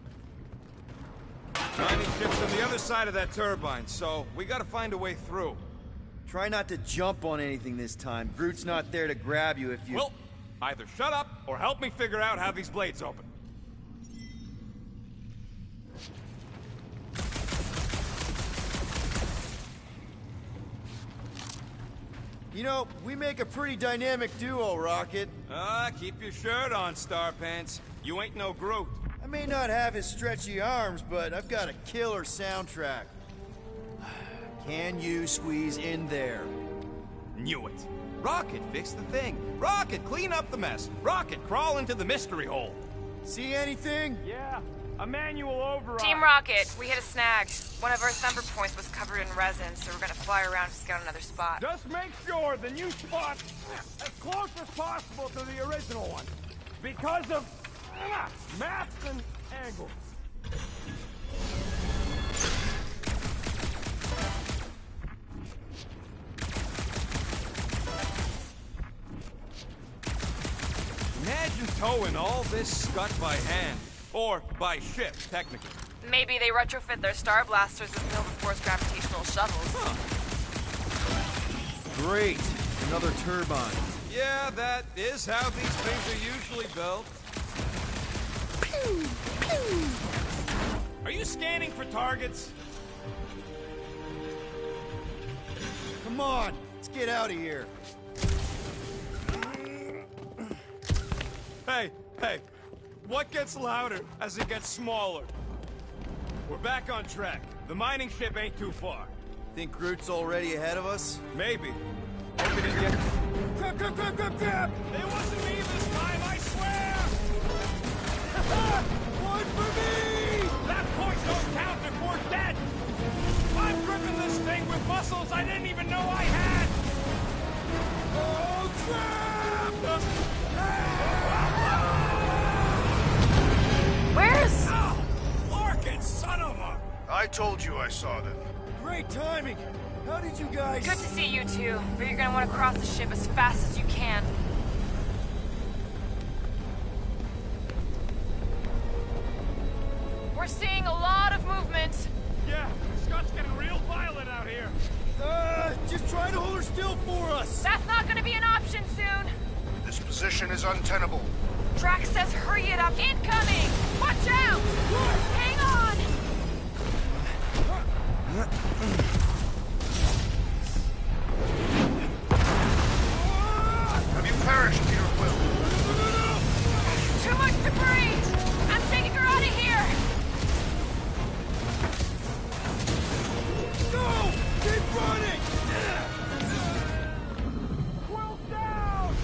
Mining ship's on the other side of that turbine, so we gotta find a way through. Try not to jump on anything this time. Groot's not there to grab you if you... Well, either shut up or help me figure out how these blades open. You know, we make a pretty dynamic duo, Rocket. Keep your shirt on, Starpants. You ain't no Groot. I may not have his stretchy arms, but I've got a killer soundtrack. Can you squeeze in there? Knew it. Rocket, fix the thing. Rocket, clean up the mess. Rocket, crawl into the mystery hole. See anything? Yeah, a manual override. Team Rocket, we hit a snag. One of our thumper points was covered in resin, so we're gonna fly around to scout another spot. Just make sure the new spot's as close as possible to the original one. Because of maps and angles. imagine towing all this scud by hand. Or by ship, technically. Maybe they retrofit their Star Blasters with Force gravitational shuttles. Huh. Great. Another turbine. Yeah, that is how these things are usually built. Pew! Pew! Are you scanning for targets? Come on, let's get out of here. Hey, what gets louder as it gets smaller? We're back on track. The mining ship ain't too far. Think Groot's already ahead of us? Maybe. Hope he didn't get... Grab! It wasn't me this time, I swear! One for me! That point don't count if we're dead! I'm gripping this thing with muscles I didn't even know I had! Oh, crap! Where's... Oh, Larkin, son of a... I told you I saw them. Great timing. How did you guys... Good to see you two, but you're gonna want to cross the ship as fast as you can. We're seeing a lot of movement. Yeah, Scott's getting real violent out here. Just try to hold her still for us. That's not gonna be an option soon. This position is untenable. Drax says hurry it up. Incoming! Watch out! Hang on! Have you perished, Peter Quill? Too much debris! I'm taking her out of here! Go! Keep running! Quill down!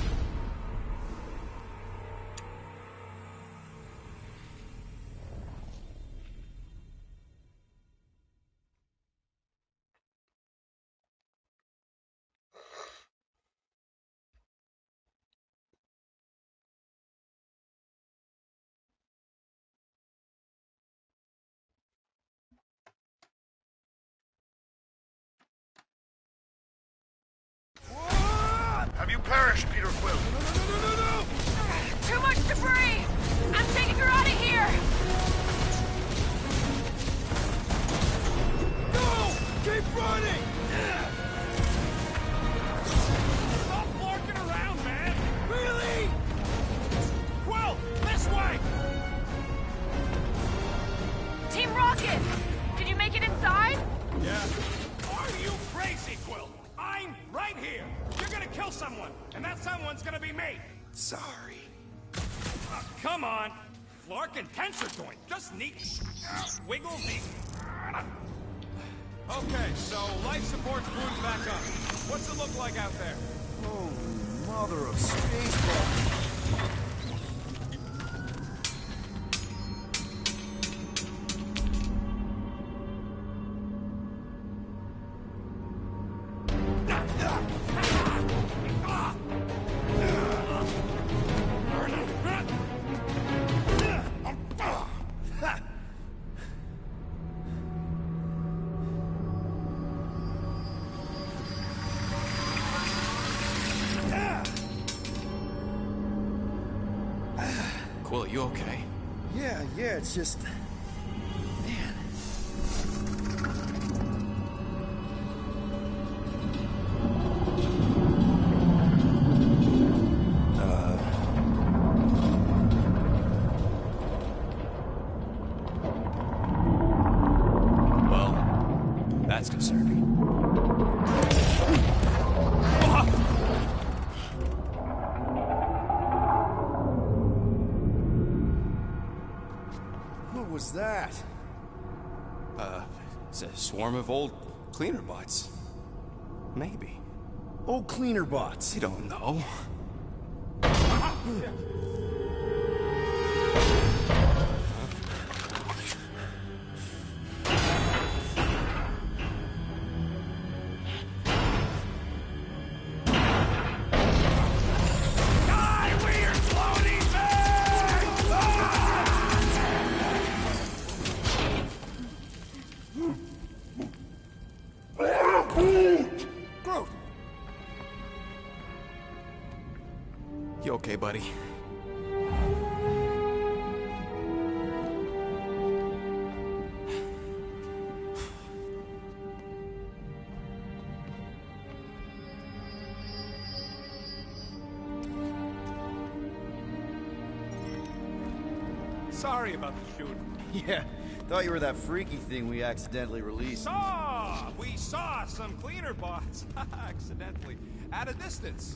Have you perished, Peter Quill? Too much debris! I'm taking her out of here! Go! Keep running! Stop larking around, man! Really? Quill, this way! Team Rocket! Did you make it inside? Yeah. Are you crazy, Quill? I'm right here! You're gonna kill someone, and that someone's gonna be me! Sorry. Come on! Flark and tensor joint, just neat. Wiggle me. Okay, so life support's booted back up. What's it look like out there? Oh, mother of spaceballs. Quill, you okay? Yeah, it's just... Man. Well, that's concerning. What was that? It's a swarm of old cleaner bots. Maybe. Old cleaner bots. You don't know. Groot! You okay, buddy? sorry about the shooting. Yeah, thought you were that freaky thing we accidentally released. We saw some cleaner bots, accidentally, at a distance.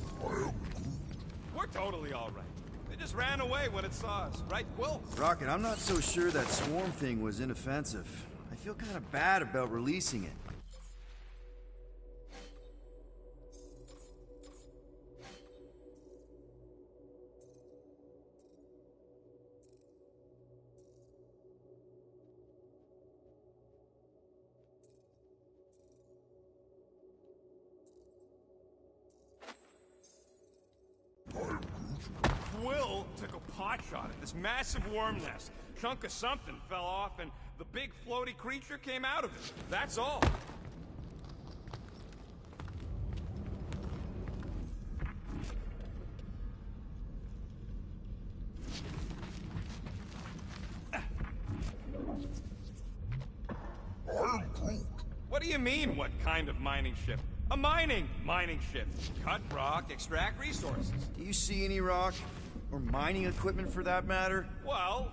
We're totally all right. They just ran away when it saw us, right, Quill? Rocket, I'm not so sure that swarm thing was inoffensive. I feel kind of bad about releasing it. Quill took a pot shot at this massive worm nest. Chunk of something fell off, and the big floaty creature came out of it. That's all. What do you mean, what kind of mining ship? A mining ship. Cut rock, extract resources. Do you see any rock? Or mining equipment for that matter? Well,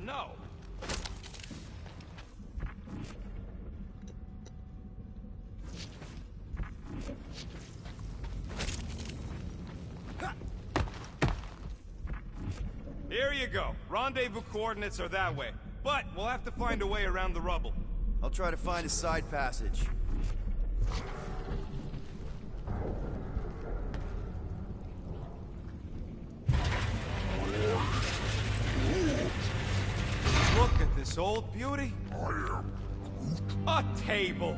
no. Here you go. Rendezvous coordinates are that way. But we'll have to find a way around the rubble. I'll try to find a side passage. Look at this old beauty. A table.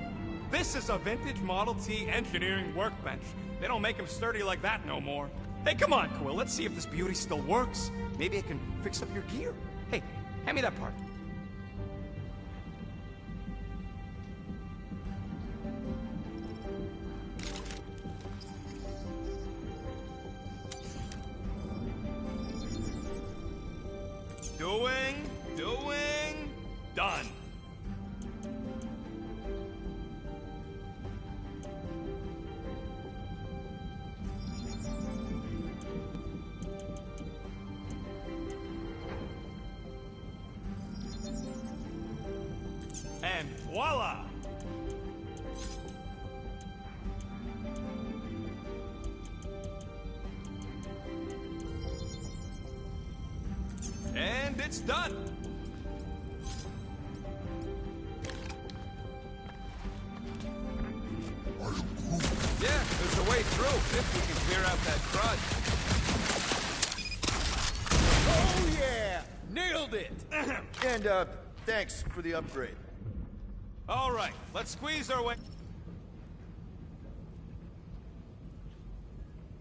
This is a vintage Model T engineering workbench. They don't make them sturdy like that no more. Hey, come on, Quill. Let's see if this beauty still works. Maybe I can fix up your gear. Hey, hand me that part. Doing, done. And voila! And it's done. Yeah, there's a way through if we can clear out that crud. Oh yeah! Nailed it! And, thanks for the upgrade. All right, let's squeeze our way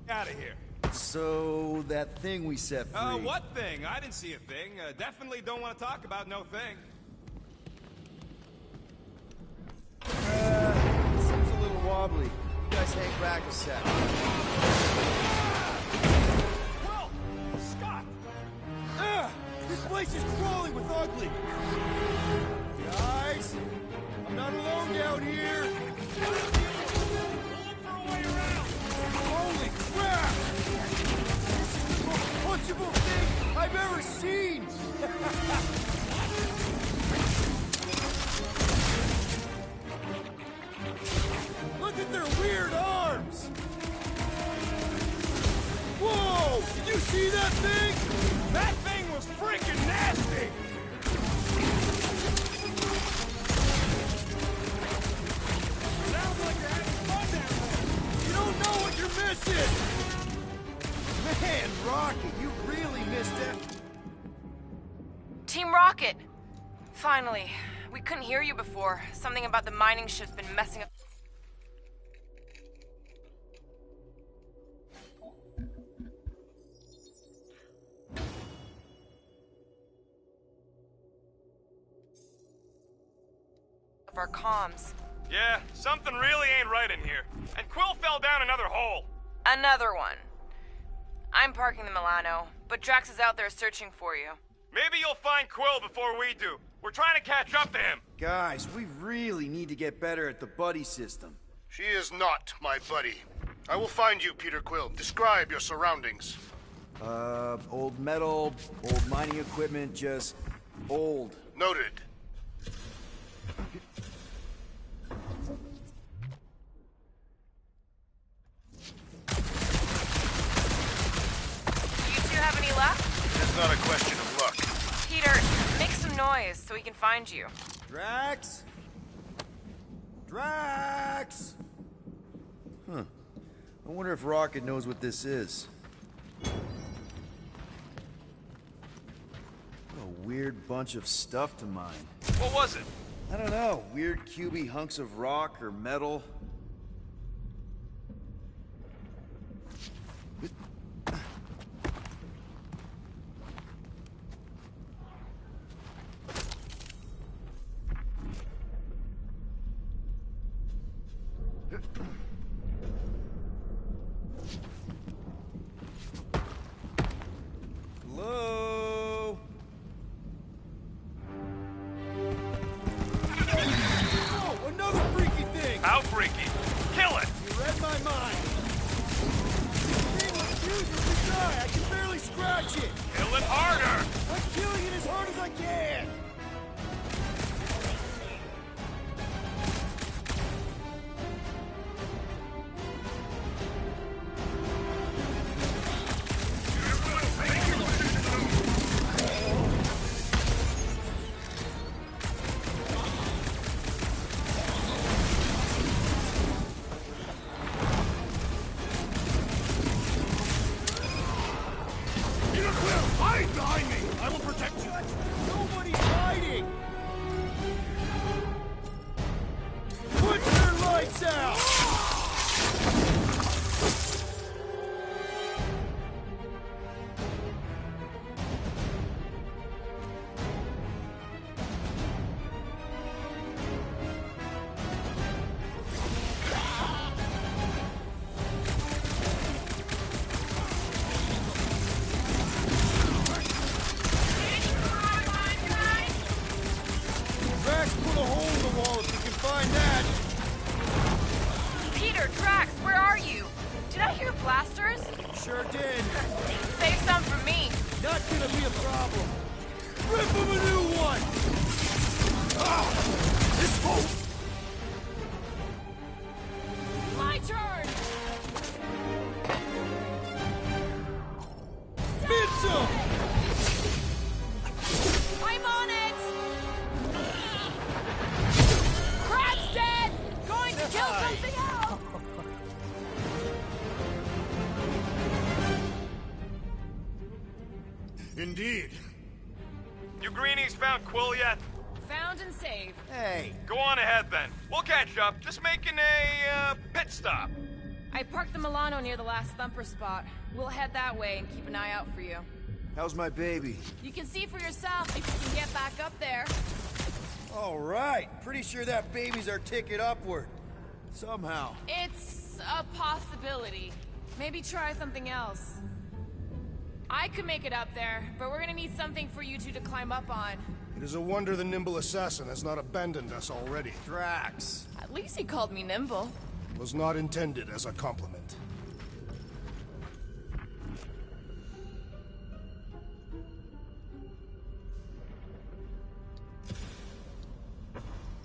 out of here. So, that thing we set free... What thing? I didn't see a thing. Definitely don't want to talk about no thing. Seems a little wobbly. You guys hang back a sec. Well, Scott! This place is crawling with ugly! Guys! I'm not alone down here! We'll look for a way around! Holy crap! This is the most punchable thing I've ever seen! Look at their weird arms! Whoa! Did you see that thing? That thing was freaking nasty! Sounds like you're having fun down there! You don't know what you're missing! Man, Rocket, you really missed it! Team Rocket! Finally. We couldn't hear you before. Something about the mining ship's been messing up. Our comms. Yeah, something really ain't right in here. And Quill fell down another hole. Another one. I'm parking the Milano, but Drax is out there searching for you. Maybe you'll find Quill before we do. We're trying to catch up to him. Guys, we really need to get better at the buddy system. She is not my buddy. I will find you, Peter Quill. Describe your surroundings. Old metal, old mining equipment, just old. Noted. Do you two have any left? It's not a question of luck. Peter, make some noise so we can find you. Drax? Drax! Huh. I wonder if Rocket knows what this is. What a weird bunch of stuff to mine. What was it? I don't know. Weird cubey hunks of rock or metal. Hello? Oh, another freaky thing! How freaky? Kill it! You read my mind. The thing refuses to die. I can barely scratch it. Kill it harder! I'm killing it as hard as I can. Peter Quill, hide behind me! I will protect you. Nobody's hiding. Put your lights out. Drax, put a hole in the wall if you can find that. Peter, Drax, where are you? Did I hear blasters? Sure did. Save some for me. Not gonna be a problem. Rip him a new one. Ah, this hole. My turn! Mitchell. I'm on it! Crab's dead! Going to kill something else! Indeed. You greenies found Quill yet? Found and saved. Hey, Go on ahead then. We'll catch up. Just making a pit stop. I parked the Milano near the last thumper spot. We'll head that way and keep an eye out for you. how's my baby? You can see for yourself if you can get back up there. All right. Pretty sure that baby's our ticket upward. Somehow. It's a possibility. Maybe try something else. I could make it up there, but we're gonna need something for you two to climb up on. It is a wonder the nimble assassin has not abandoned us already. Drax. At least he called me nimble. Was not intended as a compliment.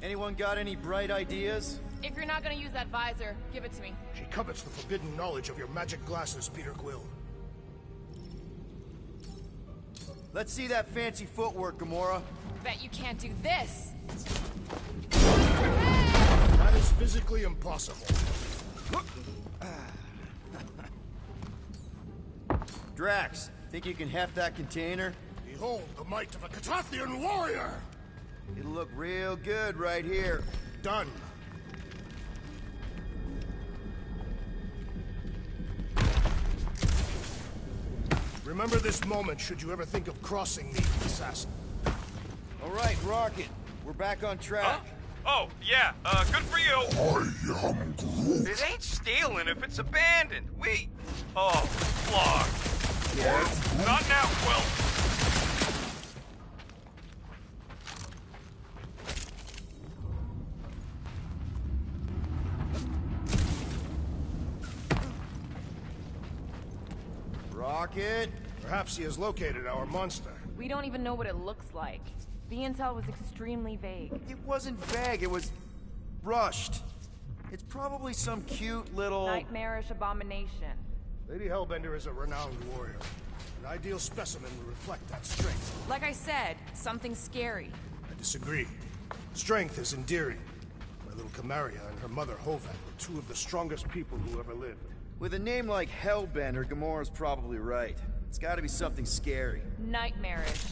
Anyone got any bright ideas? If you're not gonna use that visor, give it to me. She covets the forbidden knowledge of your magic glasses, Peter Quill. Let's see that fancy footwork, Gamora. Bet you can't do this. That is physically impossible. Drax, think you can heft that container? Behold the might of a Catathian warrior! It'll look real good right here. Done. Remember this moment should you ever think of crossing the assassin. All right, Rocket. We're back on track. Oh, yeah, good for you. I am Groot. It ain't stealing if it's abandoned. Oh, flog. Not now, Quill. Rocket? Perhaps he has located our monster. We don't even know what it looks like. The intel was extremely vague. It wasn't vague, it was rushed. It's probably some cute little... Nightmarish abomination. Lady Hellbender is a renowned warrior. An ideal specimen would reflect that strength. Like I said, something scary. I disagree. Strength is endearing. My little Camaria and her mother Hovat were two of the strongest people who ever lived. With a name like Hellbender, Gamora's probably right. It's gotta be something scary. Nightmarish.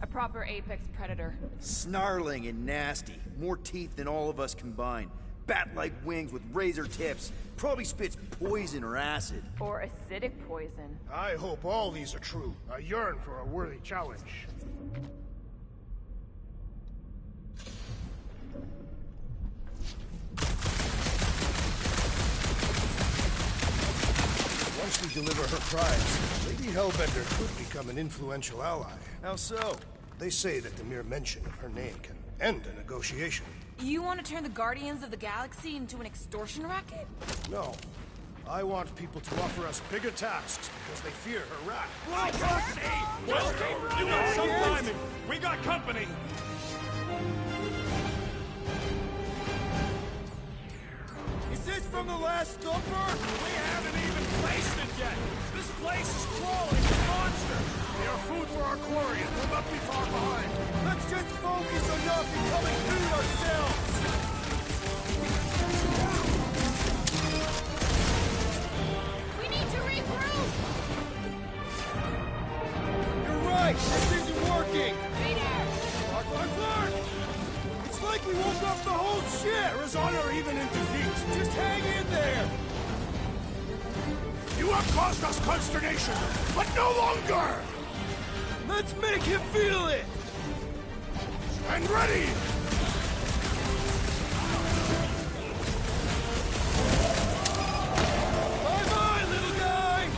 A proper apex predator. Snarling and nasty. More teeth than all of us combined. Bat-like wings with razor tips. Probably spits poison or acid. Or acidic poison. I hope all these are true. I yearn for a worthy challenge. Once we deliver her prize, Lady Hellbender could become an influential ally. How so? They say that the mere mention of her name can end a negotiation. You want to turn the Guardians of the Galaxy into an extortion racket? No. I want people to offer us bigger tasks because they fear her wrath. Well, you got some timing. We got company. Is this from the last number? We haven't even faced it yet. This place is crawling with monsters. They are food for our quarry and will not be far behind. Let's just focus on not becoming food ourselves! We need to regroup! You're right! This isn't working! Peter! Clark! It's like we woke up the whole ship! There is honor even in defeat. Just hang in there! You have caused us consternation, but no longer! Let's make him feel it! And ready! Bye-bye, little guy!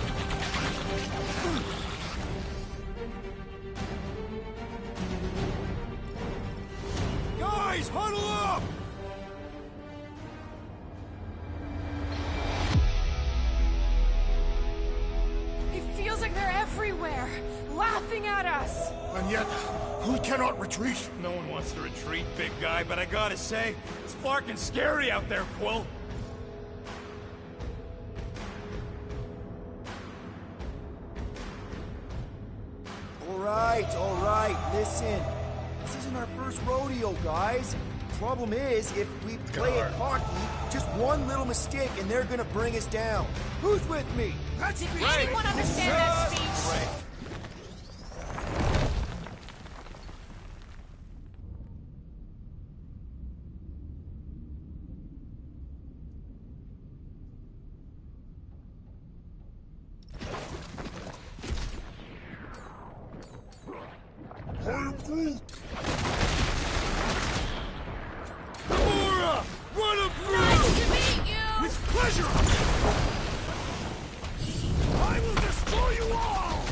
Guys, huddle up! It feels like they're everywhere, laughing at us! And yet, we cannot retreat. No one wants to retreat, big guy, but I gotta say, it's fucking scary out there, Quill. All right, listen. This isn't our first rodeo, guys. Problem is, if we play it cocky, just one little mistake and they're gonna bring us down. Who's with me? Did anyone understand that speech? I am Groot! Gamora! Run him through! Nice to meet you! With pleasure! I will destroy you all!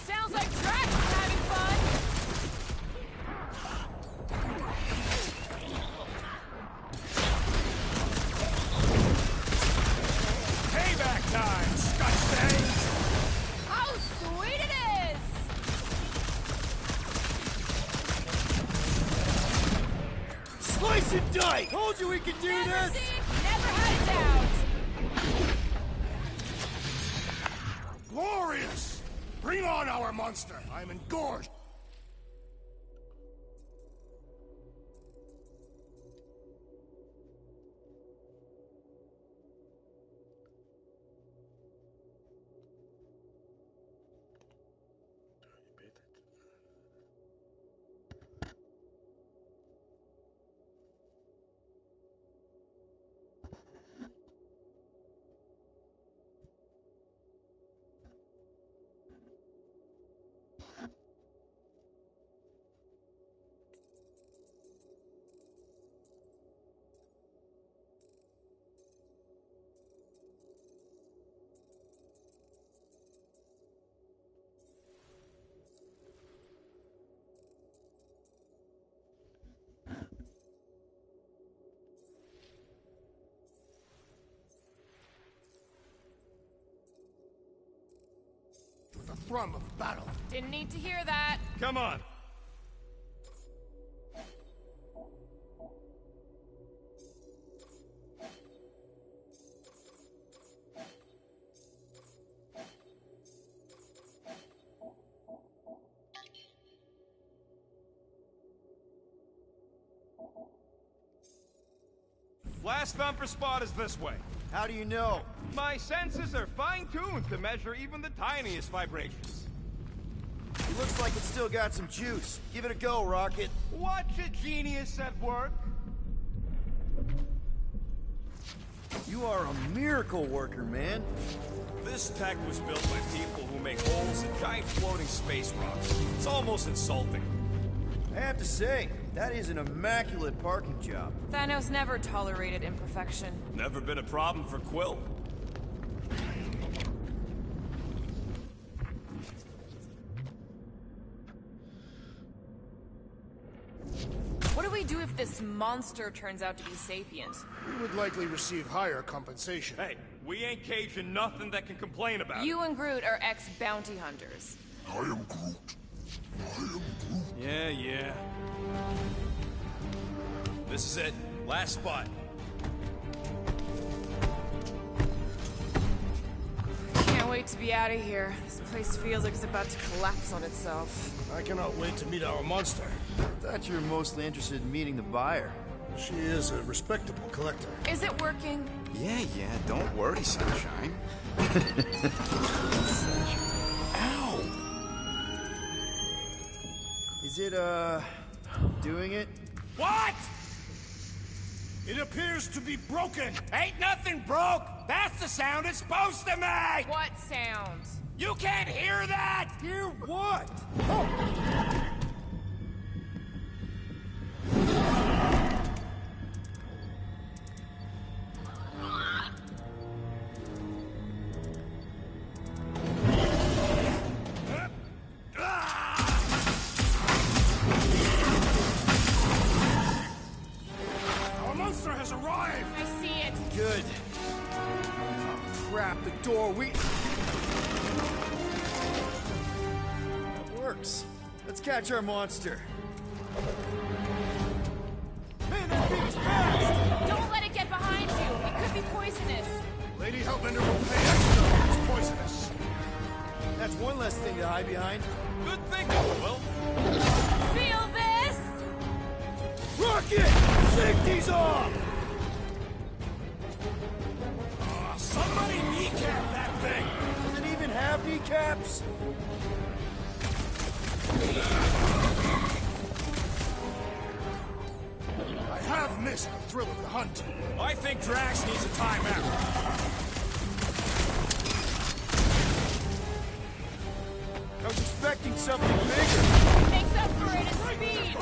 Sounds like Drax is having fun! Payback time, Scotch How sweet it is! Slice and dice! Told you we could do Never this! seen, never had a doubt! Glorious! Bring on our monster! I am engorged! thrum of battle. Didn't need to hear that. Come on. Last thumper spot is this way. How do you know? My senses are fine-tuned to measure even the tiniest vibrations. It looks like it's still got some juice. Give it a go, Rocket. Watch a genius at work. You are a miracle worker, man. This tech was built by people who make holes in giant floating space rocks. It's almost insulting. I have to say, that is an immaculate parking job. Thanos never tolerated imperfection. Never been a problem for Quill. What do we do if this monster turns out to be sapient? We would likely receive higher compensation. Hey, we ain't caging nothing that can complain about it. You and Groot are ex-bounty hunters. I am Groot. I am Groot. Yeah. This is it. Last spot. Can't wait to be out of here. This place feels like it's about to collapse on itself. I cannot wait to meet our monster. I thought you were mostly interested in meeting the buyer. She is a respectable collector. Is it working? Yeah, don't worry, Sunshine. Ow! Is it, doing it? What? It appears to be broken. Ain't nothing broke! That's the sound it's supposed to make! What sound? You can't hear that! Hear what? Our monster has arrived. I see it. Good. Oh, crap, the door, That works. Let's catch our monster. Man, that thing is fast! Don't let it get behind you. It could be poisonous. Lady Hellbender will pay extra if it's poisonous. That's one less thing to hide behind. Good thinking, Will. Feel this? Rocket! Safety's off! Somebody kneecap that thing! Does it even have kneecaps? I have missed the thrill of the hunt. I think Drax needs a timeout. I was expecting something bigger. Makes up for it in speed.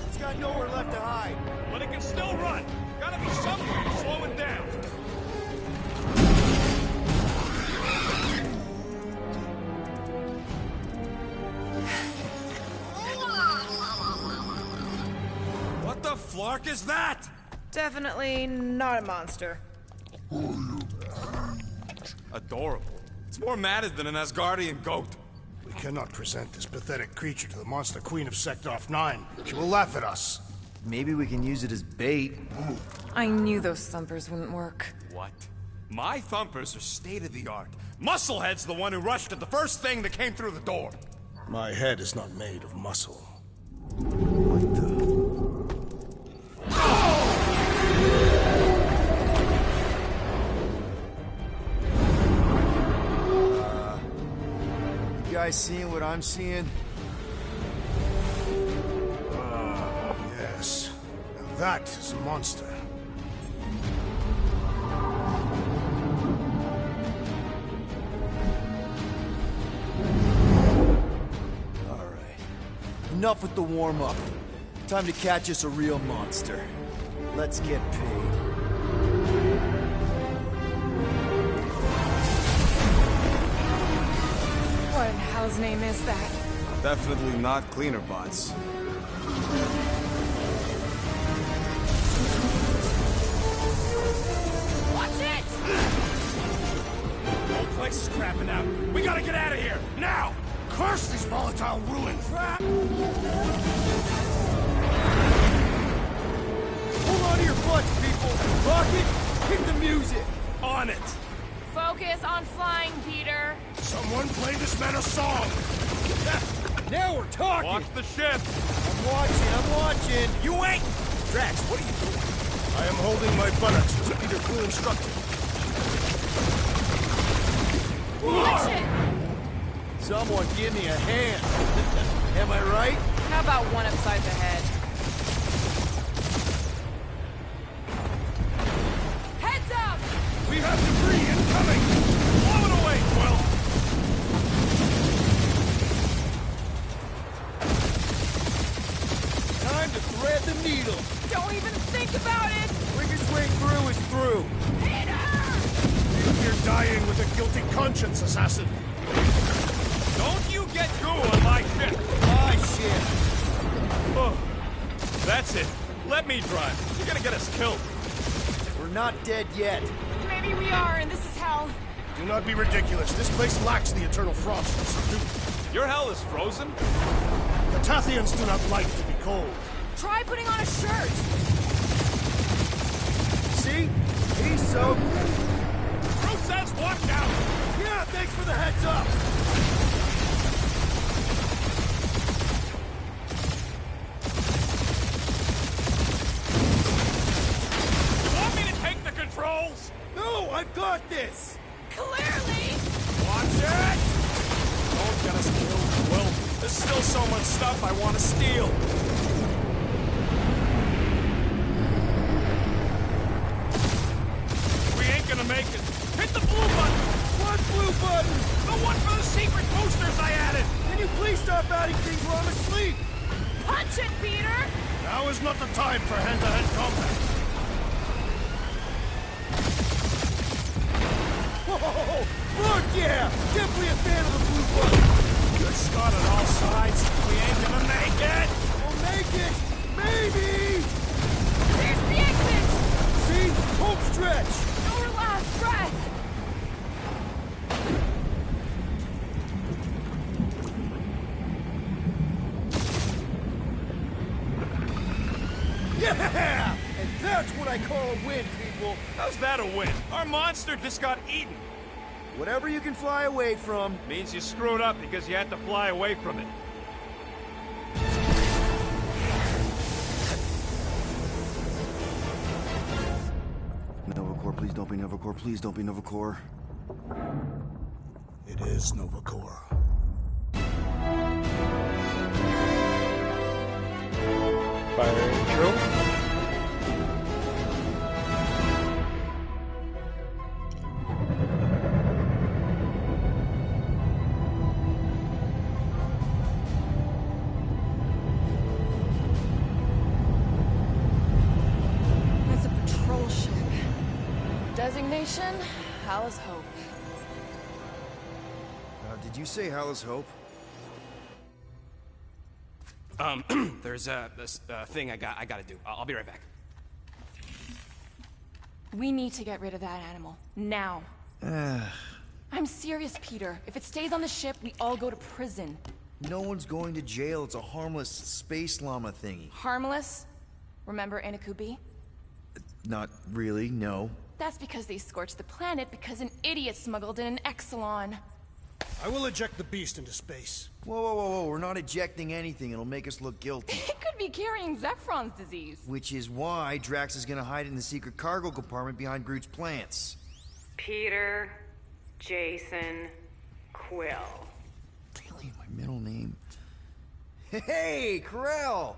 It's got nowhere left to hide. But it can still run. Gotta be some way to slow it down. What the flark is that? Definitely not a monster. Adorable. It's more matted than an Asgardian goat. We cannot present this pathetic creature to the monster queen of Sector 9. She will laugh at us. Maybe we can use it as bait. I knew those thumpers wouldn't work. What? My thumpers are state-of-the-art. Musclehead's the one who rushed at the first thing that came through the door. My head is not made of muscle. What the? You guys seeing what I'm seeing? Yes. Now that is a monster. All right. Enough with the warm-up. Time to catch us a real monster. Let's get paid. What in hell's name is that? Definitely not cleaner bots. Watch it! The whole place is crapping out. We We gotta get out of here! Now! Curse these volatile ruins! Hold on to your butts, people! Rocket, hit the music! On it! Focus on flying, Peter. Someone play this man a song! Now we're talking! Watch the ship! I'm watching! You ain't! Drax, what are you doing? I am holding my buttocks as Peter Quill instructed. Watch it! Someone give me a hand! Am I right? How about one upside the head? Heads up! We have debris incoming! Blow it away, Quill! Time to thread the needle! Don't even think about it! Quickest way through is through! Peter! You're dying with a guilty conscience, assassin. Don't you get goo on my ship! My ship! Oh, that's it. Let me drive. You're gonna get us killed. We're not dead yet. Maybe we are, and this is hell. Do not be ridiculous. This place lacks the eternal frost of subdue. Your hell is frozen? The Tathians do not like to be cold. Try putting on a shirt. See? He's so... Who says watch out? Yeah, thanks for the heads up! You want me to take the controls? No, I've got this! Clearly! Watch it! Don't get us killed, Will. There's still so much stuff I want to steal. We ain't gonna make it. Hit the blue button! What blue button? The one for the secret boosters I added! Can you please stop adding things while I'm asleep? Punch it, Peter! Now is not the time for hand-to-hand combat. Whoa! Fuck yeah! Definitely a fan of the blue button! Good start on all sides. We ain't gonna make it! We'll make it! Maybe! There's the exit! See? Home stretch! Your last breath! Yeah! And that's what I call a win, people! How's that a win? Our monster just got eaten. Whatever you can fly away from. Means you screwed up because you had to fly away from it. Novacore, please don't be Novacore. Please don't be Novacore. It is Novacore. Fire intro. It's a patrol ship. Designation, Hala's Hope. Did you say Hala's Hope? There's this thing I gotta do. I'll be right back. We need to get rid of that animal. Now. I'm serious, Peter. If it stays on the ship, we all go to prison. No one's going to jail. It's a harmless space llama thingy. Harmless? Remember Inakubi? Not really, no. That's because they scorched the planet because an idiot smuggled in an Exelon. I will eject the beast into space. Whoa. We're not ejecting anything. It'll make us look guilty. It could be carrying Zephron's disease. Which is why Drax is gonna hide in the secret cargo compartment behind Groot's plants. Peter, Jason, Quill. Really, my middle name? Hey, Corell!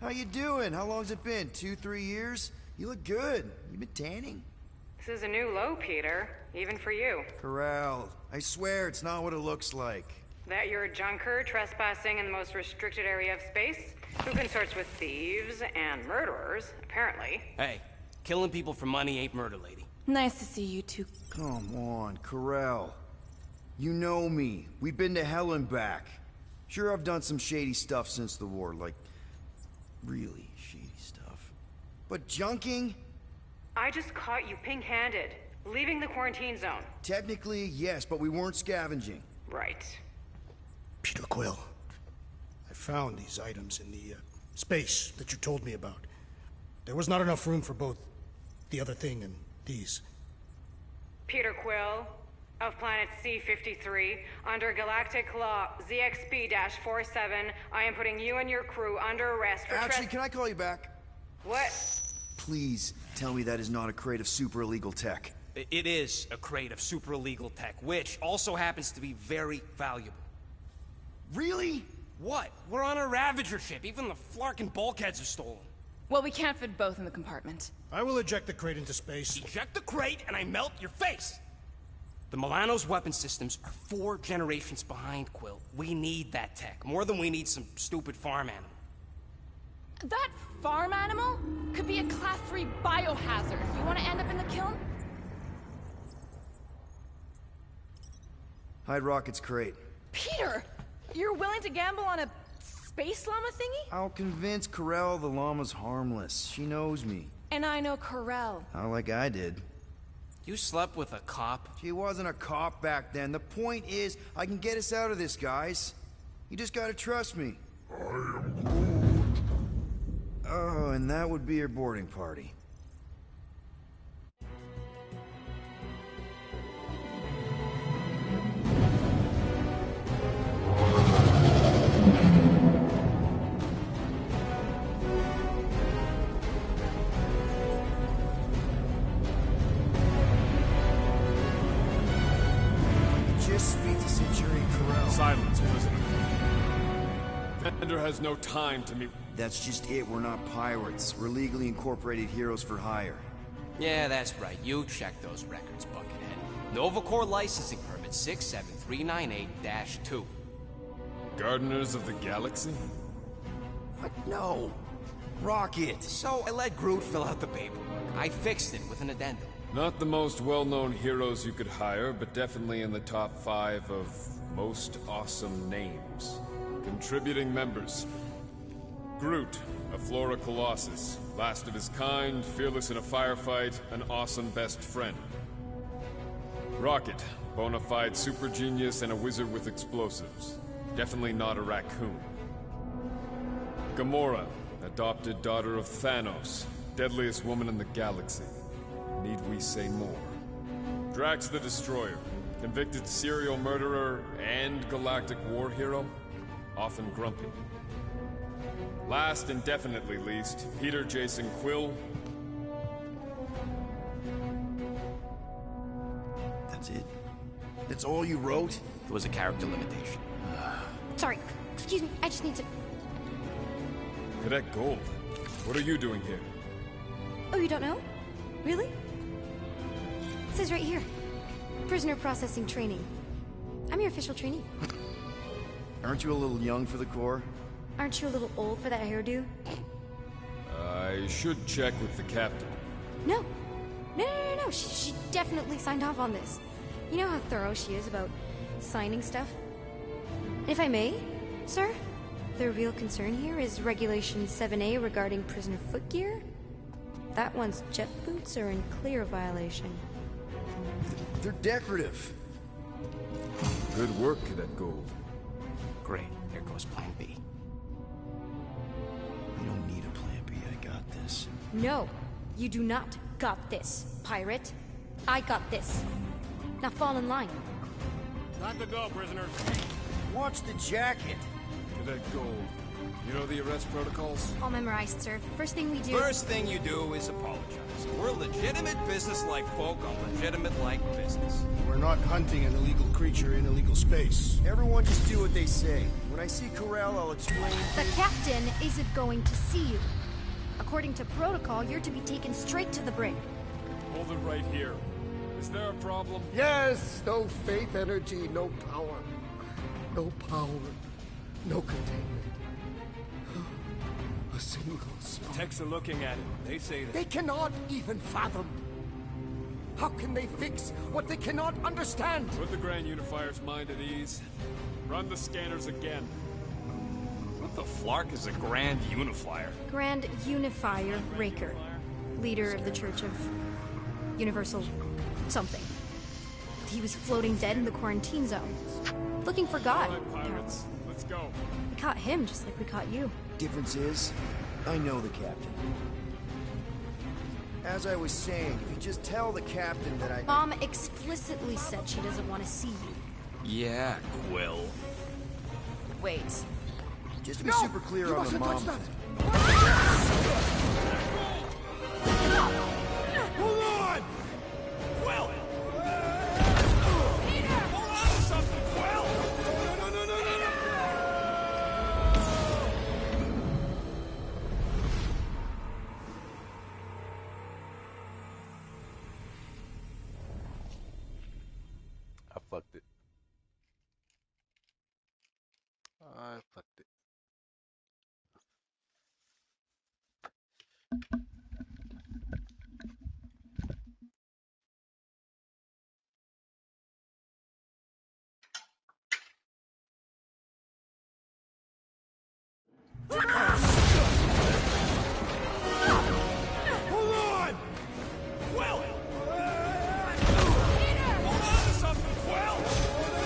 How you doing? How long's it been? 2-3 years? You look good. You been tanning? This is a new low, Peter. Even for you. Corell, I swear it's not what it looks like. That you're a junker trespassing in the most restricted area of space? Who consorts with thieves and murderers, apparently. Hey, killing people for money ain't murder, lady. Nice to see you two. Come on, Corell. You know me. We've been to hell and back. Sure, I've done some shady stuff since the war, like, really shady stuff. But junking? I just caught you pink-handed, leaving the quarantine zone. Technically, yes, but we weren't scavenging. Right. Peter Quill. I found these items in the space that you told me about. There was not enough room for both the other thing and these. Peter Quill, of planet C-53, under Galactic Law ZXP-47, I am putting you and your crew under arrest for Actually, can I call you back? What? Please tell me that is not a crate of super illegal tech. It is a crate of super illegal tech, which also happens to be very valuable. Really? What? We're on a Ravager ship. Even the Flarkin bulkheads are stolen. Well, we can't fit both in the compartment. I will eject the crate into space. Eject the crate and I melt your face! The Milano's weapon systems are 4 generations behind, Quill. We need that tech, more than we need some stupid farm animal. That farm animal could be a Class 3 biohazard. You want to end up in the kiln? Hide Rocket's crate. Peter! You're willing to gamble on a space llama thingy? I'll convince Corell the llama's harmless. She knows me. And I know Corell. Not like I did. You slept with a cop? She wasn't a cop back then. The point is, I can get us out of this, guys. You just gotta trust me. I am Groot. Oh, and that would be your boarding party. Just speak to Centurion Corell. Silence, prisoner. Vendor has no time to meet. That's just it. We're not pirates. We're legally incorporated heroes for hire. Yeah, that's right. You check those records, Buckethead. Novacore licensing permit 67398-2. Gardeners of the Galaxy? What? No. Rocket. So I let Groot fill out the paperwork. I fixed it with an addendum. Not the most well-known heroes you could hire, but definitely in the top 5 of most awesome names. Contributing members. Groot, a Flora Colossus, last of his kind, fearless in a firefight, an awesome best friend. Rocket, bona fide super genius and a wizard with explosives. Definitely not a raccoon. Gamora, adopted daughter of Thanos, deadliest woman in the galaxy. Need we say more? Drax the Destroyer, convicted serial murderer and galactic war hero, often grumpy. Last and definitely least, Peter Jason Quill. That's it? That's all you wrote? It was a character limitation. Sorry, excuse me, I just need to... Cadet Gold, what are you doing here? Oh, you don't know? Really? It says right here. Prisoner processing training. I'm your official trainee. Aren't you a little young for the Corps? Aren't you a little old for that hairdo? I should check with the captain. No. No. She definitely signed off on this. You know how thorough she is about signing stuff? If I may, sir, the real concern here is Regulation 7A regarding prisoner footgear. That one's jet boots are in clear violation. They're decorative. Good work, Cadet Gold. Great. There goes Plan B. I don't need a plan B. I got this. No, you do not got this, pirate. I got this. Now fall in line. Time to go, prisoners. Watch the jacket. Cadet Gold, you know the arrest protocols? All memorized, sir. First thing we do... First thing you do is apologize. We're legitimate business-like folk on legitimate-like business. We're not hunting an illegal creature in illegal space. Everyone just do what they say. When I see Corell, I'll explain... The captain isn't going to see you. According to protocol, you're to be taken straight to the brig. Hold it right here. Is there a problem? Yes! No faith energy, no power. No power. No containment. A single spark. Techs are looking at it. They say that... They cannot even fathom. How can they fix what they cannot understand? Put the Grand Unifier's mind at ease. Run the scanners again. What the flark is a Grand Unifier? Grand Unifier Raker. Leader of the Church of... Universal... something. He was floating dead in the quarantine zone. Looking for God. All right, pirates, let's go. We caught him just like we caught you. Difference is, I know the captain. As I was saying, if you just tell the captain that I... Mom explicitly said she doesn't want to see you. Yeah, Quill. Wait. Just to be super clear on the mom thing. Hold on! Quill! Hold on to something, Quill! No! I fucked it. I fucked it. Hold on! Quill! Hold on to something, Quill! No!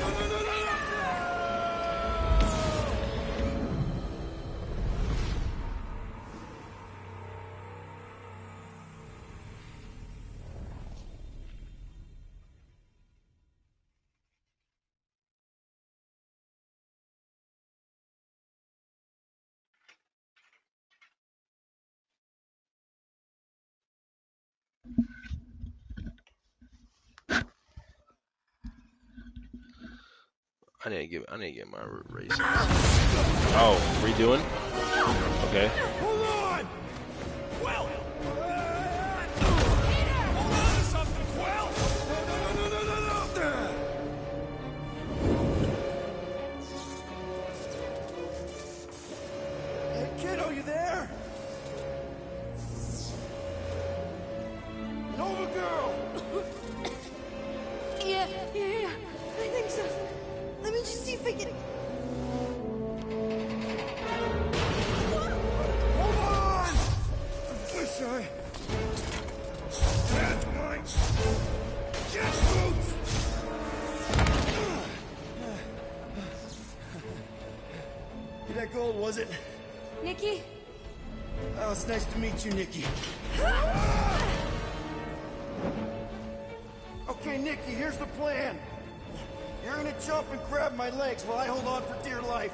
I need to get my races. Oh, redoing? Okay. Hold on! Quill! Hold on to something, Quill! No! Hey, kiddo, you there? Nova girl! Yeah. I think so. Let me just see if I can... Hold on! Wish I had my jet boots! That gold, was it? Nikki? Oh, it's nice to meet you, Nikki. Okay, Nikki, here's the plan. You're gonna jump and grab my legs while I hold on for dear life.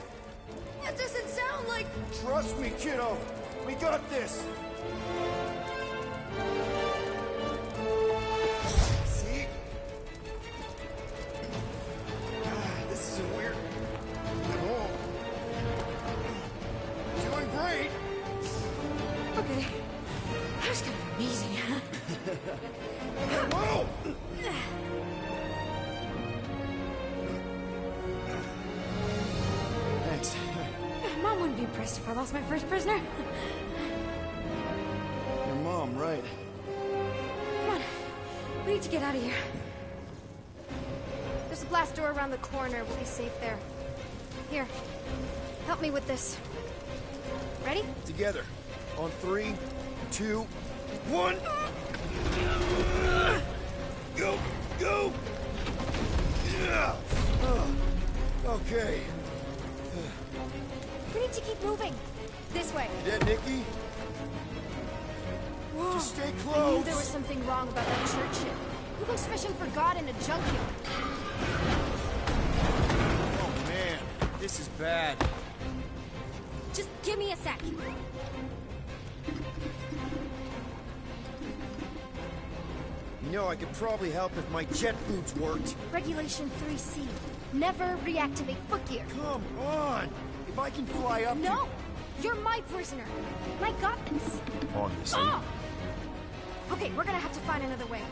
That doesn't sound like... Trust me, kiddo. We got this. See? This isn't weird at all. Doing great. Okay. That was kind of amazing, huh? Whoa! Thanks. Mom wouldn't be impressed if I lost my first prisoner. Your mom, right? Come on. We need to get out of here. There's a blast door around the corner. We'll be safe there. Here. Help me with this. Ready? Together. On 3, 2, 1. Go! Go! Yeah! Okay. We need to keep moving. This way. You dead, Nikki? Whoa. Just stay I knew close. there was something wrong about that church ship. Who goes fishing for God in a junkyard? Oh, man. This is bad. Just give me a sec. You know, I could probably help if my jet boots worked. Regulation 3C. Never reactivate footgear. Come on! If I can fly up No! You're my prisoner. And I got this. Obviously. Oh! Okay, we're gonna have to find another way.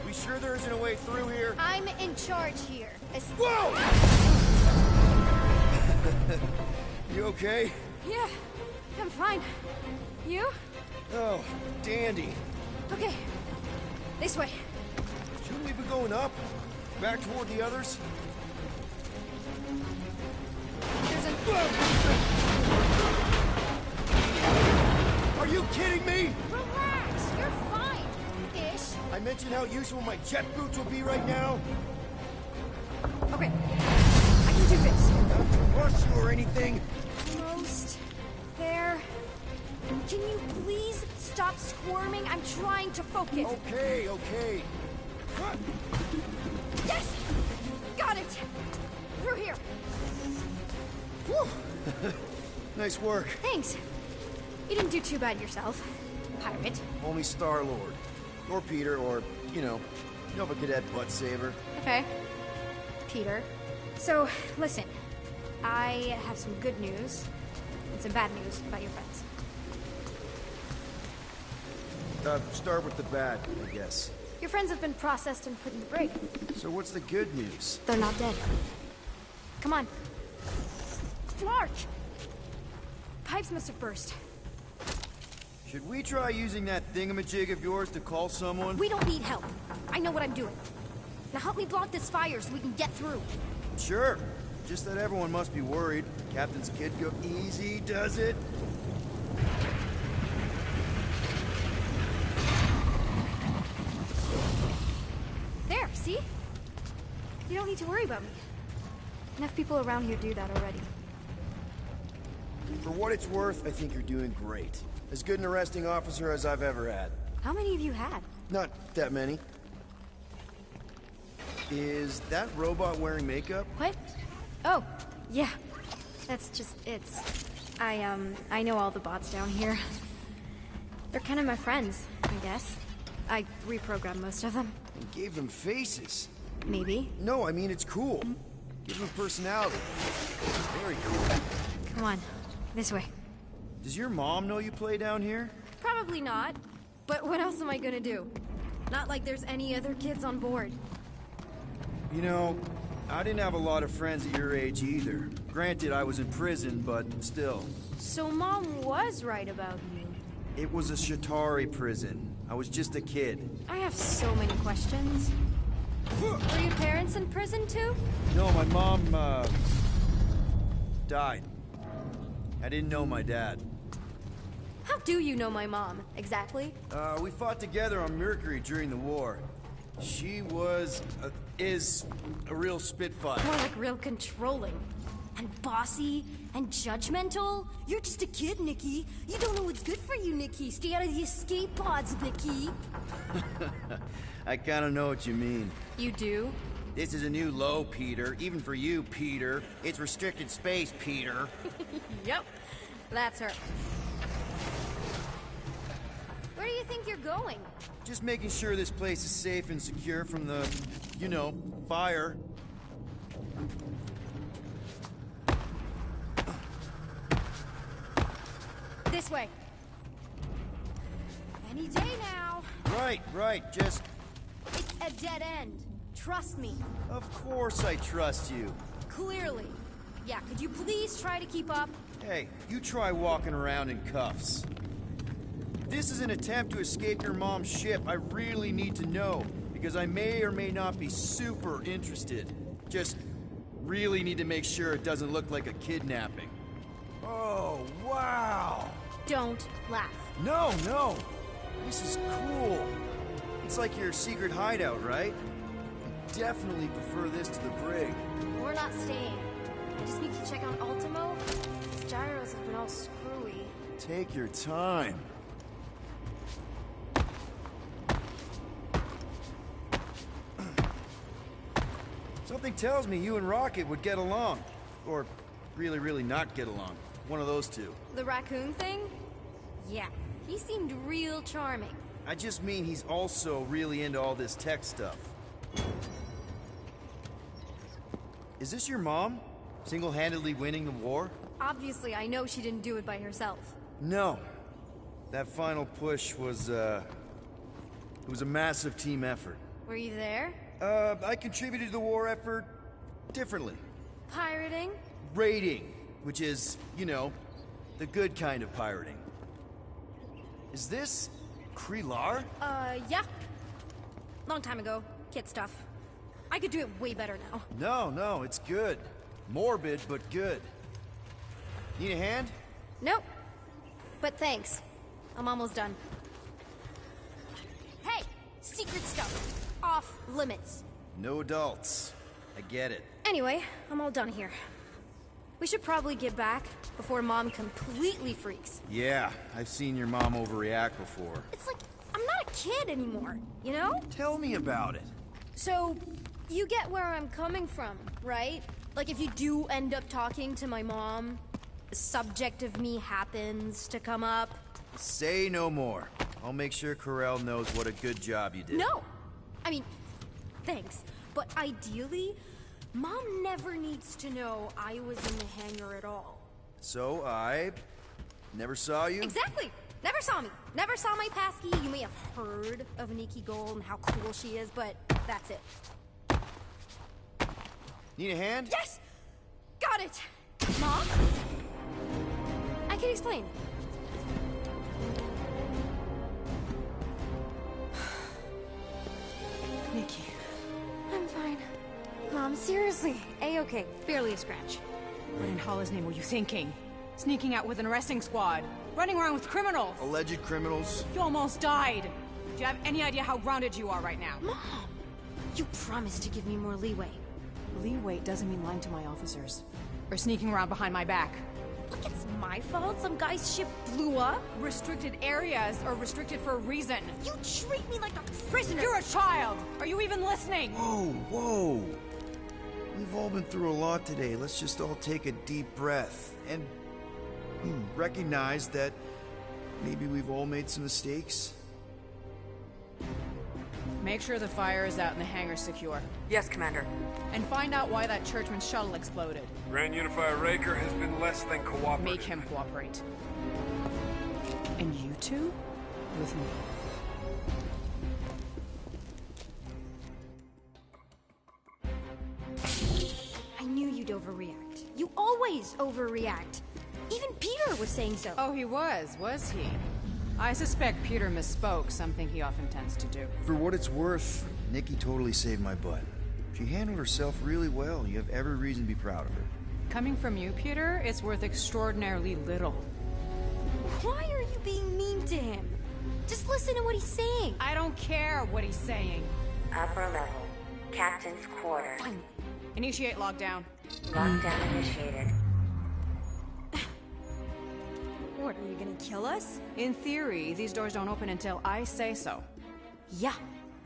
We sure there isn't a way through here? I'm in charge here. Whoa! You okay? Yeah, I'm fine. You? Oh, dandy. Okay. This way. Shouldn't we be going up? Back toward the others? There's a... Are you kidding me? Relax, you're fine. Ish. I mentioned how useful my jet boots will be right now. Okay. do this. Rush you or anything. Almost there. Can you please stop squirming? I'm trying to focus. Okay, okay. Yes! Got it! Through here. Whew. Nice work. Thanks. You didn't do too bad yourself, pirate. Only Star-Lord. Or Peter, or, you know, Nova Cadet Butt Saver. Okay. Peter. So, listen. I have some good news and some bad news about your friends. Start with the bad, I guess. Your friends have been processed and put in the brig. So what's the good news? They're not dead. Come on. Flark! Pipes must have burst. Should we try using that thingamajig of yours to call someone? We don't need help. I know what I'm doing. Now help me block this fire so we can get through. Sure. Just that everyone must be worried. Captain's kid go easy, does it? There, see? You don't need to worry about me. Enough people around here do that already. For what it's worth, I think you're doing great. As good an arresting officer as I've ever had. How many have you had? Not that many. Is that robot wearing makeup? What? Oh, yeah. That's just, it's... I know all the bots down here. They're kind of my friends, I guess. I reprogrammed most of them. And gave them faces. Maybe. No, I mean, it's cool. Give them personality. Very cool. Come on, this way. Does your mom know you play down here? Probably not. But what else am I gonna do? Not like there's any other kids on board. You know, I didn't have a lot of friends at your age either. Granted, I was in prison, but still. So Mom was right about you. It was a Shatari prison. I was just a kid. I have so many questions. Were your parents in prison too? No, my mom, died. I didn't know my dad. How do you know my mom, exactly? We fought together on Mercury during the war. She was, is a real spitfire. More like real controlling. And bossy, and judgmental. You're just a kid, Nikki. You don't know what's good for you, Nikki. Stay out of the escape pods, Nikki. I kinda know what you mean. You do? This is a new low, Peter. Even for you, Peter. It's restricted space, Peter. Yep. That's her. Where do you think you're going? Just making sure this place is safe and secure from the, you know, fire. This way. Any day now. Right, just... It's a dead end. Trust me. Of course I trust you. Clearly. Yeah, could you please try to keep up? Hey, you try walking around in cuffs. If this is an attempt to escape your mom's ship, I really need to know, because I may or may not be super interested. Just really need to make sure it doesn't look like a kidnapping. Oh, wow! Don't laugh. No, no! This is cool. It's like your secret hideout, right? I definitely prefer this to the brig. We're not staying. I just need to check on Ultimo. His gyros have been all screwy. Take your time. Something tells me you and Rocket would get along. Or really, really not get along. One of those two. The raccoon thing? Yeah, he seemed real charming. I just mean he's also really into all this tech stuff. Is this your mom? Single-handedly winning the war? Obviously, I know she didn't do it by herself. No. That final push was, it was a massive team effort. Were you there? I contributed to the war effort differently. Pirating? Raiding, which is, you know, the good kind of pirating. Is this Krelar? Yeah. Long time ago. Kid stuff. I could do it way better now. No, it's good. Morbid, but good. Need a hand? Nope. But thanks. I'm almost done. Hey! Secret stuff. Off limits. No adults. I get it. Anyway, I'm all done here. We should probably get back before Mom completely freaks. Yeah, I've seen your mom overreact before. It's like, I'm not a kid anymore, you know? Tell me about it. So, you get where I'm coming from, right? Like, if you do end up talking to my mom, the subject of me happens to come up. Say no more. I'll make sure Corell knows what a good job you did. No! I mean, thanks. But ideally, Mom never needs to know I was in the hangar at all. So I never saw you? Exactly! Never saw me. Never saw my passkey. You may have heard of Nikki Gold and how cool she is, but that's it. Need a hand? Yes! Got it! Mom? I can explain. Nikki. I'm fine. Mom, seriously. A-okay. Barely a scratch. What in Hollis' name were you thinking? Sneaking out with an arresting squad? Running around with criminals? Alleged criminals? You almost died. Do you have any idea how grounded you are right now? Mom! You promised to give me more leeway. Leeway doesn't mean lying to my officers. Or sneaking around behind my back. Look, it's my fault some guy's ship blew up. Restricted areas are restricted for a reason. You treat me like a prisoner. You're a child. Are you even listening? Whoa, whoa. We've all been through a lot today. Let's just all take a deep breath and recognize that maybe we've all made some mistakes. Make sure the fire is out and the hangar's secure. Yes, Commander. And find out why that churchman's shuttle exploded. Grand Unifier Raker has been less than cooperative. Make him cooperate. And you two? With me. I knew you'd overreact. You always overreact. Even Peter was saying so. Oh, he was he? I suspect Peter misspoke, something he often tends to do. For what it's worth, Nikki totally saved my butt. She handled herself really well. You have every reason to be proud of her. Coming from you, Peter, it's worth extraordinarily little. Why are you being mean to him? Just listen to what he's saying. I don't care what he's saying. Upper level. Captain's quarters. Finally. Initiate lockdown. Lockdown initiated. What, are you gonna kill us? In theory, these doors don't open until I say so. Yeah,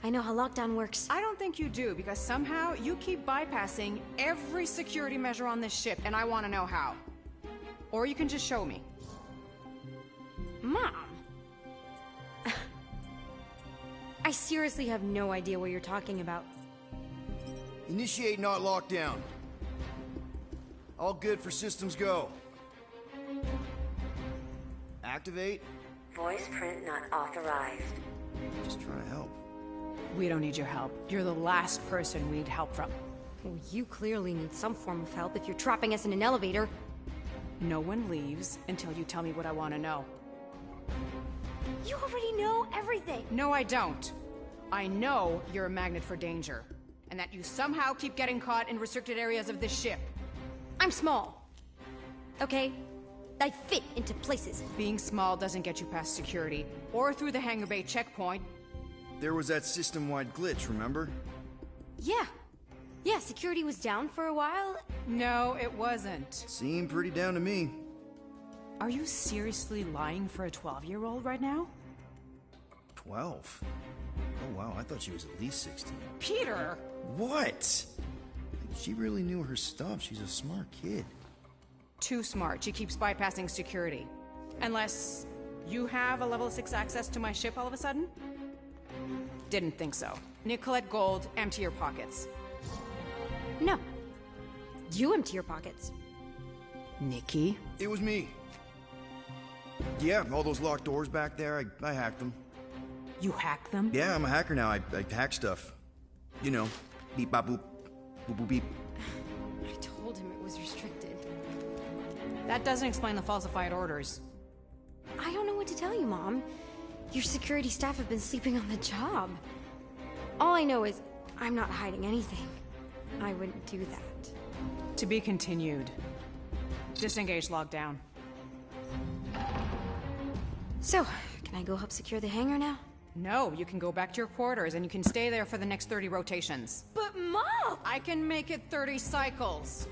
I know how lockdown works. I don't think you do, because somehow you keep bypassing every security measure on this ship, and I want to know how. Or you can just show me. Mom! I seriously have no idea what you're talking about. Initiate, not lockdown. All good for systems go. Activate. Voice print not authorized. Just trying to help. We don't need your help. You're the last person we need help from. Well, you clearly need some form of help if you're trapping us in an elevator. No one leaves until you tell me what I want to know. You already know everything. No, I don't. I know you're a magnet for danger, and that you somehow keep getting caught in restricted areas of this ship. I'm small. Okay? I fit into places. Being small doesn't get you past security, or through the hangar bay checkpoint. There was that system-wide glitch, remember? Yeah. Yeah, security was down for a while. No, it wasn't. Seemed pretty down to me. Are you seriously lying for a 12-year-old right now? 12? Oh wow, I thought she was at least 16. Peter! What? She really knew her stuff. She's a smart kid. Too smart. She keeps bypassing security. Unless you have a level 6 access to my ship all of a sudden? Didn't think so. Nicolette Gold, empty your pockets. No. You empty your pockets. Nikki? It was me. Yeah, all those locked doors back there, I hacked them. You hacked them? Yeah, I'm a hacker now. I hack stuff. You know, beep bop boop, boop boop beep. I told him it was restricted. That doesn't explain the falsified orders. I don't know what to tell you, Mom. Your security staff have been sleeping on the job. All I know is I'm not hiding anything. I wouldn't do that. To be continued. Disengage lockdown. So, can I go help secure the hangar now? No, you can go back to your quarters and you can stay there for the next 30 rotations. But Mom! I can make it 30 cycles.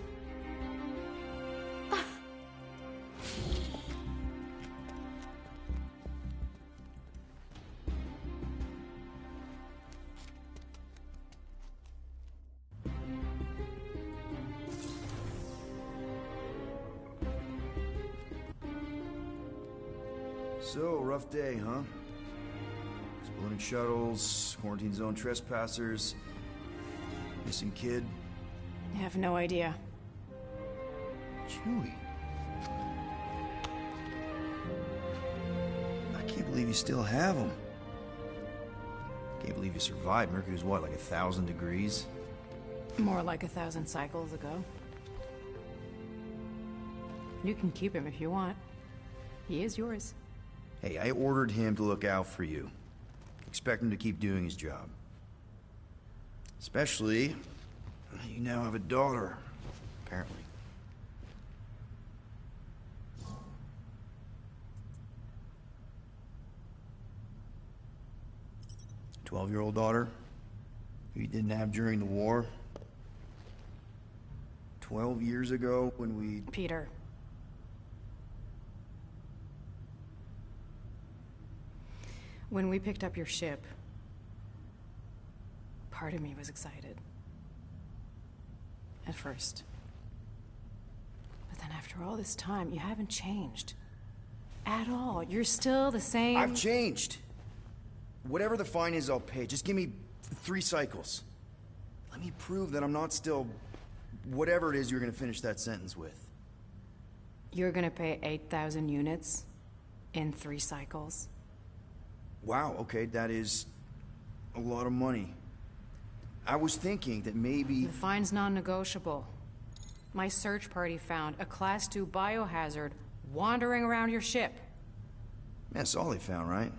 So, rough day, huh? Exploding shuttles, quarantine zone trespassers, missing kid. I have no idea. Chewie. I can't believe you still have him. Can't believe you survived. Mercury's what, like 1,000 degrees? More like 1,000 cycles ago. You can keep him if you want. He is yours. Hey, I ordered him to look out for you. Expect him to keep doing his job. Especially, you now have a daughter, apparently. 12-year-old daughter who you didn't have during the war. 12 years ago when we... Peter. When we picked up your ship, part of me was excited. At first. But then after all this time, you haven't changed. At all. You're still the same... I've changed. Whatever the fine is, I'll pay. Just give me 3 cycles. Let me prove that I'm not still... whatever it is you're gonna finish that sentence with. You're gonna pay 8,000 units in 3 cycles? Wow, okay, that is a lot of money. I was thinking that maybe... The fine's non-negotiable. My search party found a Class 2 biohazard wandering around your ship. That's all they found, right?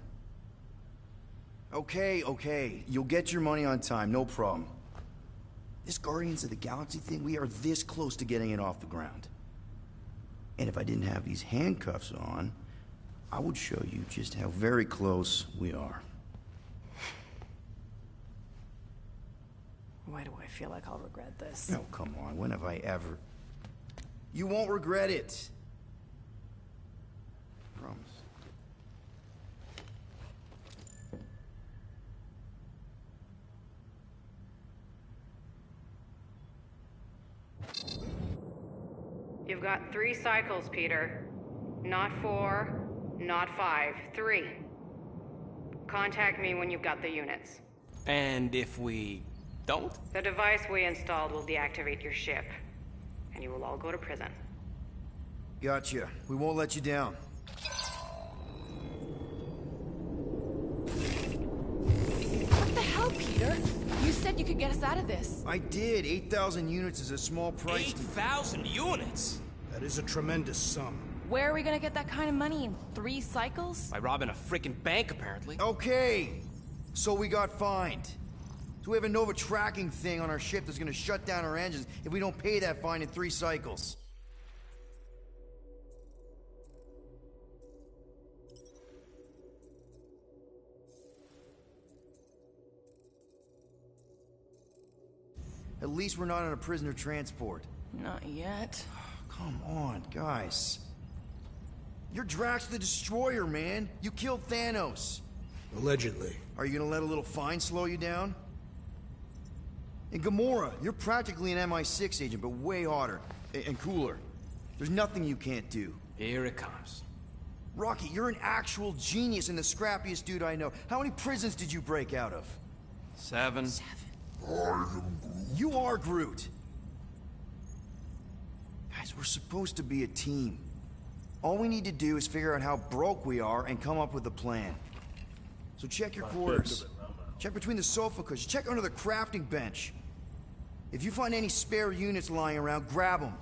Okay, you'll get your money on time, no problem. This Guardians of the Galaxy thing, we are this close to getting it off the ground. And if I didn't have these handcuffs on, I would show you just how very close we are. Why do I feel like I'll regret this? Oh, come on, when have I ever... You won't regret it. Promise. You've got 3 cycles, Peter. Not 4, not 5, 3. Contact me when you've got the units. And if we don't? The device we installed will deactivate your ship, and you will all go to prison. Gotcha. We won't let you down. What the hell, Peter? You said you could get us out of this. I did. 8,000 units is a small price. 8,000 units? That is a tremendous sum. Where are we gonna get that kind of money in 3 cycles? By robbing a freaking bank, apparently. Okay, so we got fined. So we have a Nova tracking thing on our ship that's gonna shut down our engines if we don't pay that fine in 3 cycles. At least we're not on a prisoner transport. Not yet. Come on, guys. You're Drax the Destroyer, man. You killed Thanos. Allegedly. Are you gonna let a little fine slow you down? And Gamora, you're practically an MI6 agent, but way hotter and cooler. There's nothing you can't do. Here it comes. Rocky, you're an actual genius and the scrappiest dude I know. How many prisons did you break out of? 7. 7. You are Groot. Guys, we're supposed to be a team. All we need to do is figure out how broke we are and come up with a plan. So check your quarters. Check between the sofa cushions. Check under the crafting bench. If you find any spare units lying around, grab them.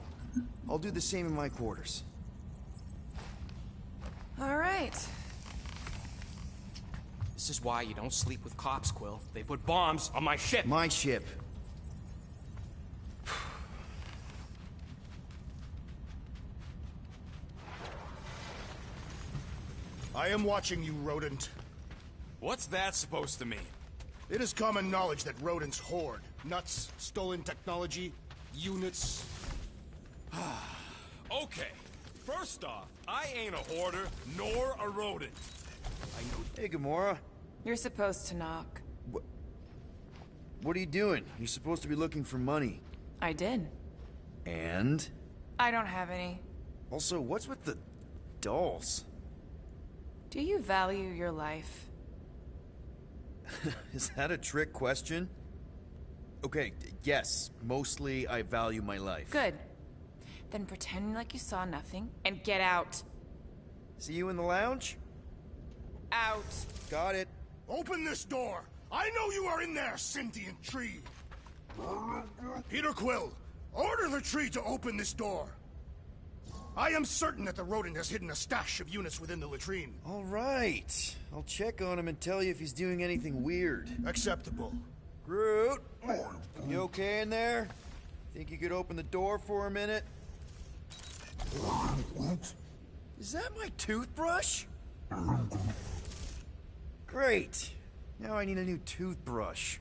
I'll do the same in my quarters. All right. This is why you don't sleep with cops, Quill. They put bombs on my ship. My ship. I am watching you, rodent. What's that supposed to mean? It is common knowledge that rodents hoard nuts, stolen technology, units. Okay, first off, I ain't a hoarder, nor a rodent. I know. Hey, Gamora. You're supposed to knock. What are you doing? You're supposed to be looking for money. I did. And? I don't have any. Also, what's with the dolls? Do you value your life? Is that a trick question? Okay, yes, mostly I value my life. Good. Then pretend like you saw nothing and get out. See you in the lounge? Out. Got it. Open this door! I know you are in there, sentient tree! Peter Quill, order the tree to open this door! I am certain that the rodent has hidden a stash of units within the latrine. All right. I'll check on him and tell you if he's doing anything weird. Acceptable. Groot, you okay in there? Think you could open the door for a minute? Is that my toothbrush? Great. Now I need a new toothbrush.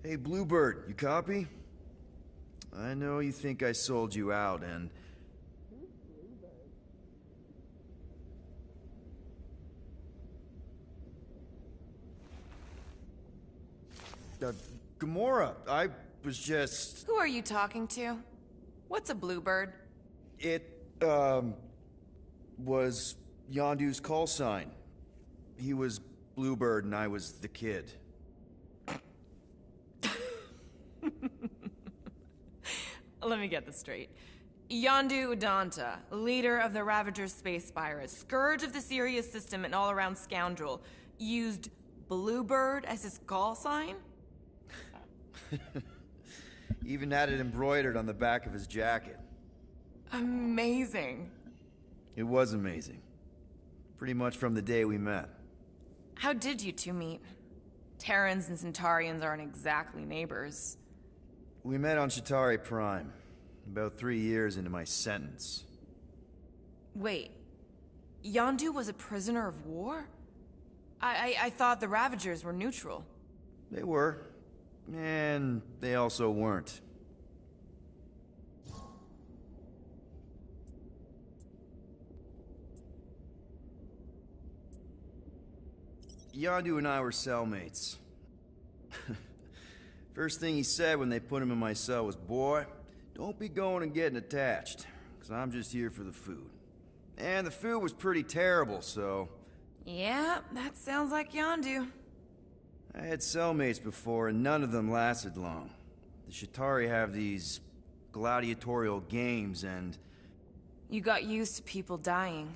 Hey, Bluebird, you copy? I know you think I sold you out, and... Gamora, I was just... Who are you talking to? What's a bluebird? It, was Yondu's call sign. He was Bluebird and I was the kid. Let me get this straight. Yondu Udanta, leader of the Ravager space virus, scourge of the Sirius system and all-around scoundrel, used Bluebird as his call sign? Even had it embroidered on the back of his jacket. Amazing. It was amazing. Pretty much from the day we met. How did you two meet? Terrans and Centaurians aren't exactly neighbors. We met on Chitauri Prime, about 3 years into my sentence. Wait, Yondu was a prisoner of war? I thought the Ravagers were neutral. They were, and they also weren't. Yondu and I were cellmates. First thing he said when they put him in my cell was, "Boy, don't be going and getting attached, because I'm just here for the food." And the food was pretty terrible, so... Yeah, that sounds like Yondu. I had cellmates before, and none of them lasted long. The Chitauri have these gladiatorial games, and... You got used to people dying.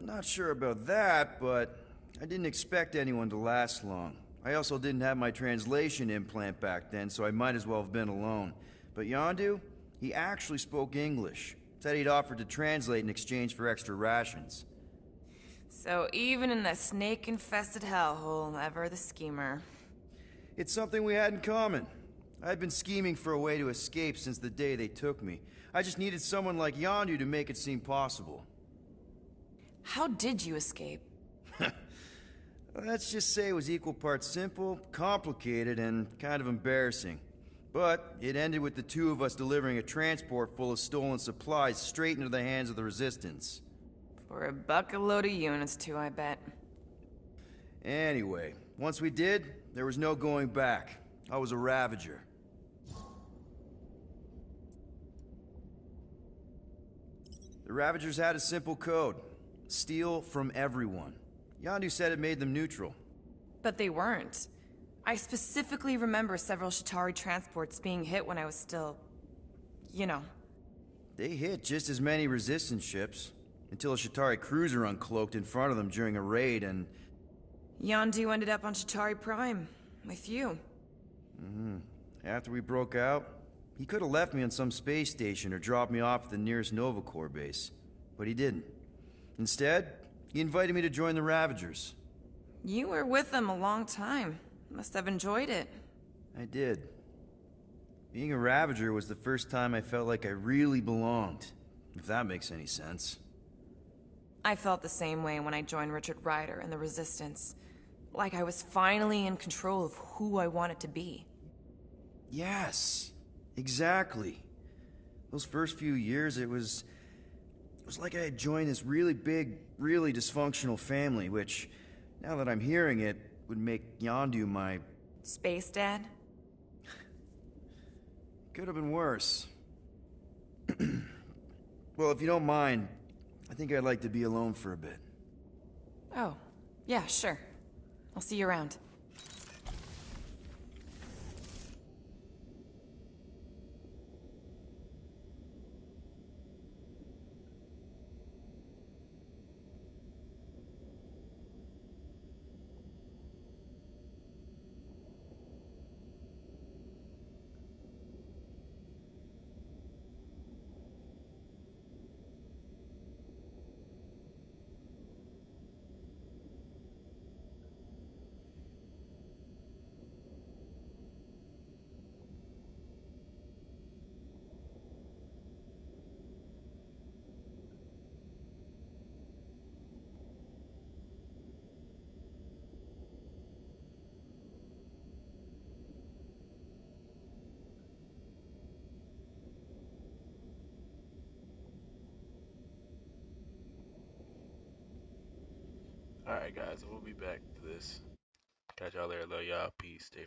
Not sure about that, but I didn't expect anyone to last long. I also didn't have my translation implant back then, so I might as well have been alone. But Yondu, he actually spoke English. Said he'd offered to translate in exchange for extra rations. So even in the snake-infested hellhole, ever the schemer. It's something we had in common. I'd been scheming for a way to escape since the day they took me. I just needed someone like Yondu to make it seem possible. How did you escape? Let's just say it was equal parts simple, complicated, and kind of embarrassing. But it ended with the two of us delivering a transport full of stolen supplies straight into the hands of the Resistance. For a bucket load of units too, I bet. Anyway, once we did, there was no going back. I was a Ravager. The Ravagers had a simple code. Steal from everyone. Yondu said it made them neutral. But they weren't. I specifically remember several Chitauri transports being hit when I was still... you know. They hit just as many Resistance ships, until a Chitauri cruiser uncloaked in front of them during a raid and... Yondu ended up on Chitauri Prime, with you. After we broke out, He could have left me on some space station or dropped me off at the nearest Nova Corps base, but he didn't. Instead, he invited me to join the Ravagers. You were with them a long time. Must have enjoyed it. I did. Being a Ravager was the first time I felt like I really belonged, if that makes any sense. I felt the same way when I joined Richard Ryder and the Resistance. Like I was finally in control of who I wanted to be. Yes, exactly. Those first few years, it was like I had joined this really big, really dysfunctional family, which, now that I'm hearing it, would make Yondu my... Space Dad? Could have been worse. Well, if you don't mind, I think I'd like to be alone for a bit. Oh, yeah, sure. I'll see you around. Alright, guys, we'll be back to this. Catch y'all later. Love y'all. Peace. Stay